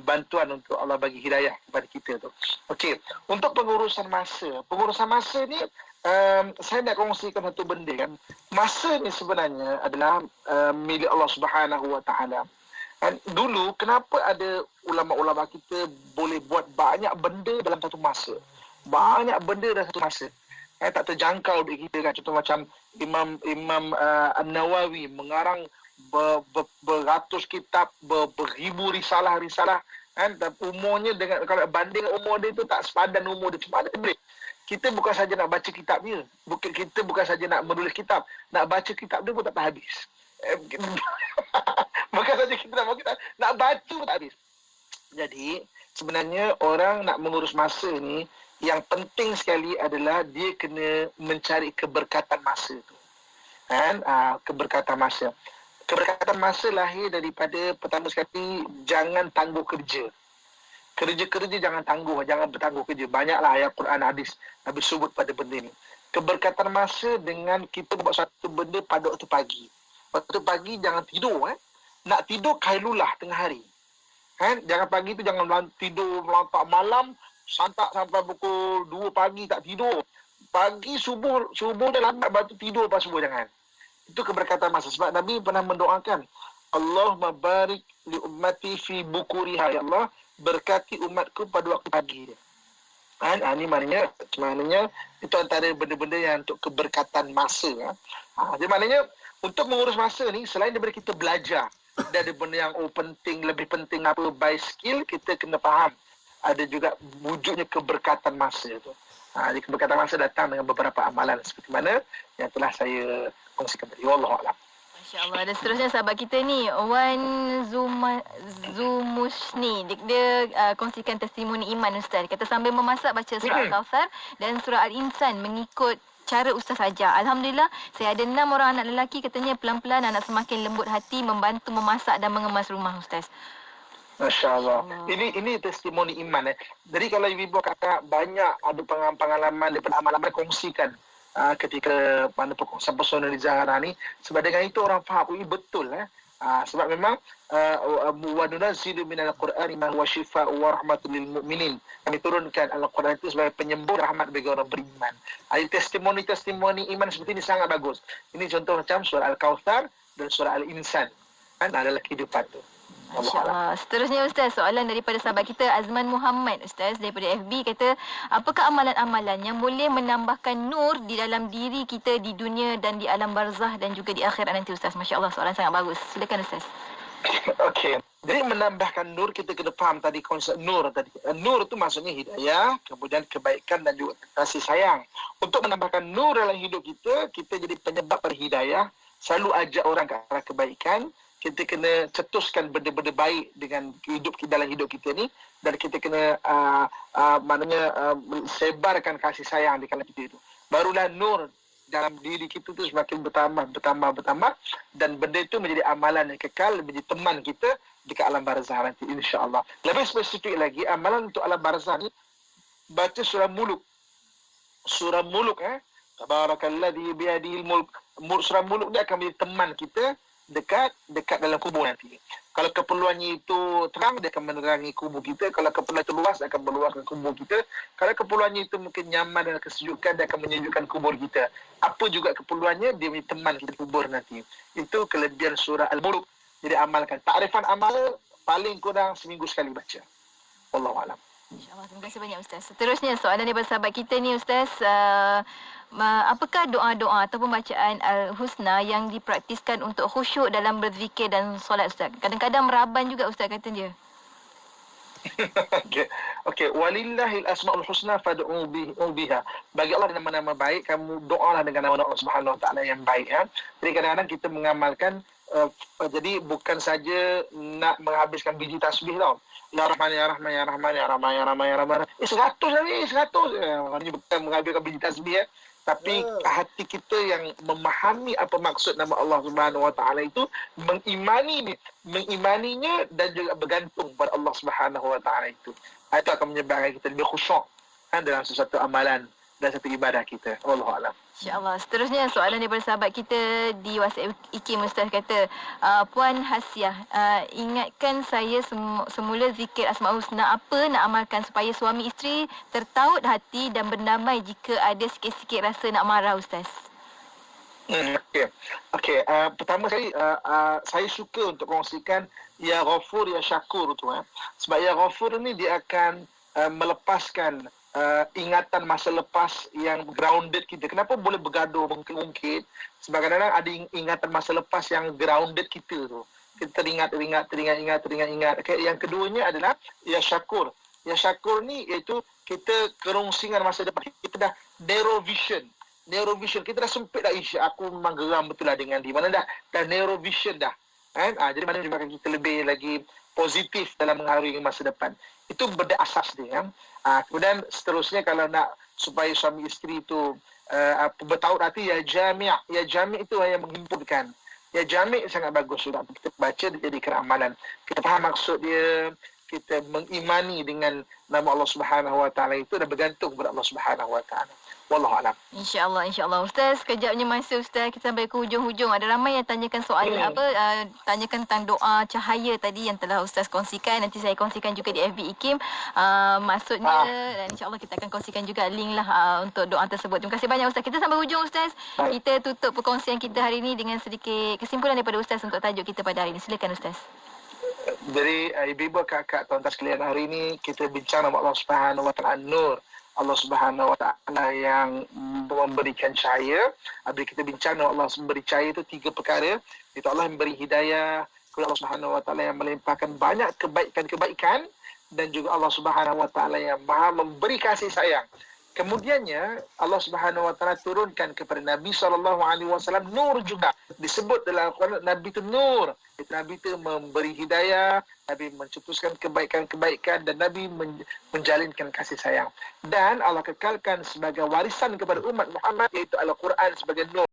bantuan untuk Allah bagi hidayah kepada kita tu. Okey, untuk pengurusan masa ni saya nak kongsikan satu benda kan. Masa ni sebenarnya adalah milik Allah Subhanahu Wa Taala. Dulu kenapa ada ulama-ulama kita boleh buat banyak benda dalam satu masa? Banyak benda dalam satu masa. Tak terjangkau duit kita kan. Contoh macam Imam An-Nawawi mengarang beratus kitab, beribu risalah kan, dan umurnya kalau banding umur dia tu tak sepadan umur dia. Cuma ada boleh. Kita bukan saja nak baca kitab dia, kita bukan saja nak menulis kitab, nak baca kitab dia pun tak habis. Bukan saja kita nak baca pun tak habis. Jadi sebenarnya orang nak mengurus masa ni, yang penting sekali adalah dia kena mencari keberkatan masa tu. Kan? Keberkatan masa. Keberkatan masa lahir daripada pertama sekali, jangan tangguh kerja. Kerja-kerja jangan tangguh, jangan bertangguh kerja. Banyaklah ayat Quran, hadis Nabi sebut pada benda ni. Keberkatan masa dengan kita buat satu benda pada waktu pagi. Waktu pagi jangan tidur. Nak tidur kailulah tengah hari. Kan? Jangan pagi tu jangan tidur melantak malam, santak sampai pukul 2 pagi tak tidur. Pagi subuh dah lambat, baru tidur pas subuh jangan. Itu keberkatan masa. Sebab Nabi pernah mendoakan, Allahumma barik li ummati fi bukuriha. Ya Allah, berkati umatku pada waktu pagi dia. Ini maknanya itu antara benda-benda yang untuk keberkatan masa. Jadi maknanya untuk mengurus masa ni, selain daripada kita belajar, ada benda yang penting, lebih penting apa, by skill, kita kena faham. Ada juga wujudnya keberkatan masa tu. Jadi keberkatan masa datang dengan beberapa amalan seperti mana yang telah saya kongsikan tadi. Wallahualam. Masya-Allah. Dan seterusnya sahabat kita ni, Wan Zumushni, dia kongsikan testimoni iman Ustaz. Kata sambil memasak baca surah Al-Kautsar dan surah Al-Insan mengikut cara Ustaz ajar. Alhamdulillah, saya ada 6 orang anak lelaki, katanya pelan-pelan anak semakin lembut hati membantu memasak dan mengemas rumah Ustaz. Masya Allah. Ini testimoni iman. Jadi kalau ibu kata banyak ada pengalaman daripada amal-amal kongsikan ketika pada perkongsian personal di Zahara ni, sebab dengan itu orang faham ini betul. Sebab memang wa nunazzilu minal Qur'ani ma huwa shifaa'un wa rahmatun lil mu'minin. Kami turunkan Al-Quran itu sebagai penyembuh rahmat bagi orang beriman. Testimoni iman seperti ini sangat bagus. Ini contoh macam surah Al-Kautsar dan surah Al-Insan. Adalah kehidupan tu. Masya-Allah. Seterusnya Ustaz, soalan daripada sahabat kita Azman Muhammad Ustaz daripada FB, kata, apakah amalan-amalan yang boleh menambahkan nur di dalam diri kita di dunia dan di alam barzah dan juga di akhirat nanti Ustaz? Masya-Allah, soalan sangat bagus. Silakan Ustaz. Okey. Jadi menambahkan nur, kita kena faham tadi konsep nur tadi. Nur itu maksudnya hidayah, kemudian kebaikan dan juga kasih sayang. Untuk menambahkan nur dalam hidup kita, kita jadi penyebab pada hidayah, selalu ajak orang ke arah kebaikan. Kita kena cetuskan benda-benda baik dengan dalam hidup kita ni, dan kita kena sebarkan kasih sayang di kalangan kita itu. Barulah nur dalam diri kita tu semakin bertambah, dan benda itu menjadi amalan yang kekal, menjadi teman kita dekat alam barzah nanti, insya-Allah. Lebih spesifik lagi, amalan untuk alam barzah ni, baca surah Muluk. Surah Muluk, Tabarakalladzi biyadihil mulk. Surah Muluk dia akan menjadi teman kita dekat dalam kubur nanti. Kalau keperluannya itu terang, dia akan menerangi kubur kita. Kalau keperluan itu luas, dia akan meluaskan kubur kita. Kalau keperluannya itu mungkin nyaman dan kesejukan, dia akan menyejukkan kubur kita. Apa juga keperluannya, dia menjadi teman kita di kubur nanti. Itu kelebihan surah Al-Muluk. Jadi amalkan. Takrifan amal paling kurang seminggu sekali baca. Wallahualam. InsyaAllah, terima kasih banyak Ustaz. Seterusnya soalan daripada sahabat kita ni Ustaz, apakah doa-doa ataupun bacaan Al-Husna yang dipraktiskan untuk khusyuk dalam berzikir dan solat Ustaz? Kadang-kadang meraban juga Ustaz kata dia. Okey. Walillahil asmaul husna fad'u biha. Bagi Allah nama-nama baik, kamu doalah dengan nama Allah Subhanahu wa taala yang baik. Jadi kadang-kadang kita mengamalkan, jadi bukan saja nak menghabiskan biji tasbih tau. Ya Rahman, Ya Rahman, Ya Rahman, Ya Rahman, Ya Rahman, Ya Rahman. 100 lagi, 100. Maknanya bukan menghabiskan biji tasbih, tapi hati kita yang memahami apa maksud nama Allah Subhanahu wa taala itu, mengimaninya dan juga bergantung pada Allah Subhanahu wa taala itu. Itu akan menyebabkan kita lebih khusyuk dalam sesuatu amalan dan satu ibadah kita. Wallahualam. InsyaAllah. Seterusnya soalan daripada sahabat kita di WhatsApp Ikim Ustaz, kata, Puan Hasiah, ingatkan saya semula zikir Asmaul Husna apa nak amalkan supaya suami isteri tertaut hati dan berdamai jika ada sikit-sikit rasa nak marah Ustaz? Okey. Pertama sekali, saya suka untuk kongsikan Ya Ghafur, Ya Syakur tu. Sebab Ya Ghafur ni dia akan melepaskan ingatan masa lepas yang grounded kita. Kenapa boleh bergaduh, mungkin-mungkin? Sebab kadang-kadang ada ingatan masa lepas yang grounded kita tu. Kita teringat. Okay. Yang keduanya adalah Ya Syakur. Ya Syakur ni iaitu kita kerongsingan masa depan. Kita dah narrow vision. neurovision. Kita dah sempit dah isu. Aku memang geram betul lah dengan di mana dah neurovision dah. Kan? Jadi mana kita lebih lagi positif dalam mengharui masa depan. Itu benda asas dia. Kemudian seterusnya kalau nak supaya suami isteri itu bertaut hati, ya jami' itu yang menghimpunkan. Ya jami' sangat bagus sudah kita baca jadi keramalan. Kita faham maksud dia, kita mengimani dengan nama Allah Subhanahu Wa Taala itu dan bergantung kepada Allah Subhanahu Wa Taala. Wallahu a'lam. InsyaAllah. Ustaz, kejapnya masa Ustaz, kita sampai ke hujung-hujung. Ada ramai yang tanyakan soalan tanyakan tentang doa cahaya tadi yang telah Ustaz kongsikan. Nanti saya kongsikan juga di FB IKIM. Maksudnya, dan insyaAllah kita akan kongsikan juga link lah untuk doa tersebut. Terima kasih banyak Ustaz. Kita sampai hujung Ustaz. Kita tutup perkongsian kita hari ini dengan sedikit kesimpulan daripada Ustaz untuk tajuk kita pada hari ini. Silakan Ustaz. Jadi ibu-ibu, kakak, tuan-tuan sekalian, hari ini kita bincang nama Allah Subhanahu Wa Taala Nur. Allah Subhanahu Wa Taala yang memberikan cahaya. Bila kita bincang nama Allah memberi cahaya itu 3 perkara. Itu Allah memberi hidayah, kemudian Allah Subhanahu Wa Taala yang melimpahkan banyak kebaikan-kebaikan, dan juga Allah Subhanahu Wa Taala yang Maha memberi kasih sayang. Kemudiannya Allah Subhanahu Wa Taala turunkan kepada Nabi SAW nur juga. Disebut dalam Al-Quran Nabi itu nur. Nabi itu memberi hidayah, Nabi mencetuskan kebaikan-kebaikan, dan Nabi menjalinkan kasih sayang. Dan Allah kekalkan sebagai warisan kepada umat Muhammad, iaitu Al-Quran sebagai nur.